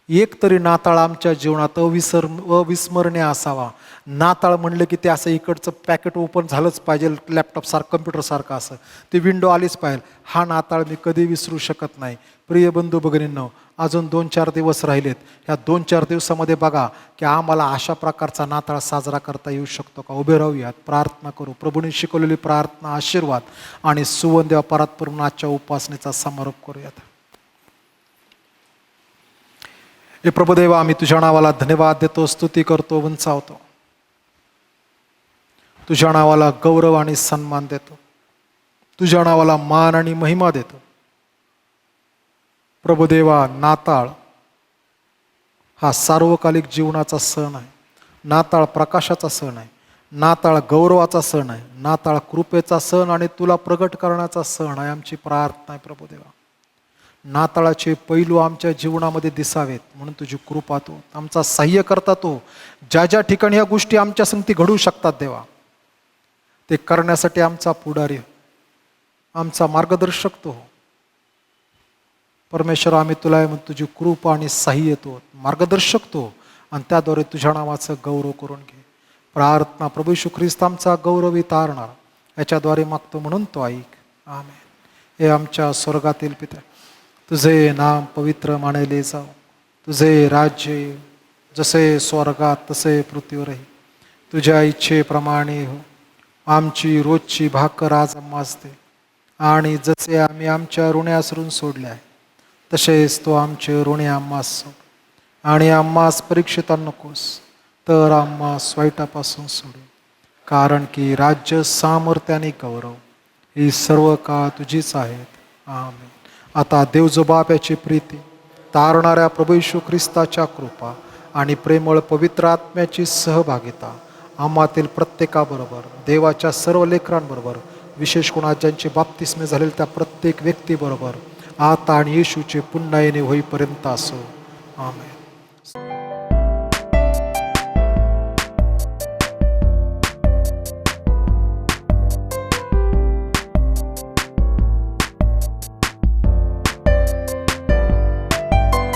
एक तरी नाताळ आमच्या जीवनात अविस्मरणीय असावा. नाताळ म्हणलं की ते असं इकडचं पॅकेट ओपन झालंच पाहिजे, लॅपटॉपसारखं कम्प्युटरसारखं असं ती विंडो आलीच पाहिजे. हा नाताळ मी कधी विसरू शकत नाही. प्रिय बंधू भगिनींनो, अजून 2-4 दिवस राहिलेत. ह्या 2-4 दिवसामध्ये बघा की आम्हाला अशा प्रकारचा नाताळ साजरा करता येऊ शकतो का. उभे राहूयात, प्रार्थना करू. प्रभूने शिकवलेली प्रार्थना, आशीर्वाद आणि सुवंदेवा परत आजच्या उपासनेचा समारोप करूयात. हे प्रभुदेवा, आम्ही तुझ्या नावाला धन्यवाद देतो, स्तुती करतो, उंचावतो. तुझ्या नावाला गौरव आणि सन्मान देतो. तुझ्या नावाला मान आणि महिमा देतो. प्रभुदेवा, नाताळ हा सार्वकालिक जीवनाचा सण आहे. नाताळ प्रकाशाचा सण आहे. नाताळ गौरवाचा सण आहे, नाताळ कृपेचा सण आणि तुला प्रगट करण्याचा सण आहे. आमची प्रार्थना आहे प्रभू देवा, नाताळाचे पैलू आमच्या जीवनामध्ये दिसावेत म्हणून तुझी कृपा तो आमचा सहाय्य करता. तो ज्या ज्या ठिकाणी ह्या गोष्टी आमच्या संगती घडू शकतात देवा, ते करण्यासाठी आमचा पुढारी, आमचा मार्गदर्शक तो परमेश्वर. आम्ही तुला तुझी कृपा आणि सहाय्य तो मार्गदर्शक तो, आणि त्याद्वारे तुझ्या नावाचं गौरव करून घे. प्रार्थना प्रभू येशू ख्रिस्त आमचा गौरवी तारणार याच्याद्वारे मागतो म्हणून तो ऐक. आमेन. हे आमच्या स्वर्गातील पिता, तुझे नाम पवित्र मानले जाओ, तुझे राज्य जसे स्वर्गात तसे पृथ्वीवरही, तुझ्या इच्छेप्रमाणे हो. आमची रोजची भाकर आज आम्हास दे, आणि जसे आम्ही आमच्या ऋण्यास ऋण सोडले आहे तसेच तो आमचे ऋणी आम्हास सोड, आणि आम्हास परीक्षित नकोस तर आम्हास वाईटापासून सोडू. कारण की राज्य, सामर्थ्य आणि गौरव ही सर्व काळ तुझीच आहेत. आमेन. आता देव जो बाप याची प्रीती, तारणाऱ्या प्रभू येशू ख्रिस्ताच्या कृपा आणि प्रेमळ पवित्र आत्म्याची सहभागिता आम्हातील प्रत्येकाबरोबर, देवाच्या सर्व लेकरांबरोबर, विशेष कोणा ज्यांचे बाप्तिस्मे झालेले त्या प्रत्येक व्यक्तीबरोबर आता आणि येशूचे पुन्हा येणे होईपर्यंत असो. आमेन.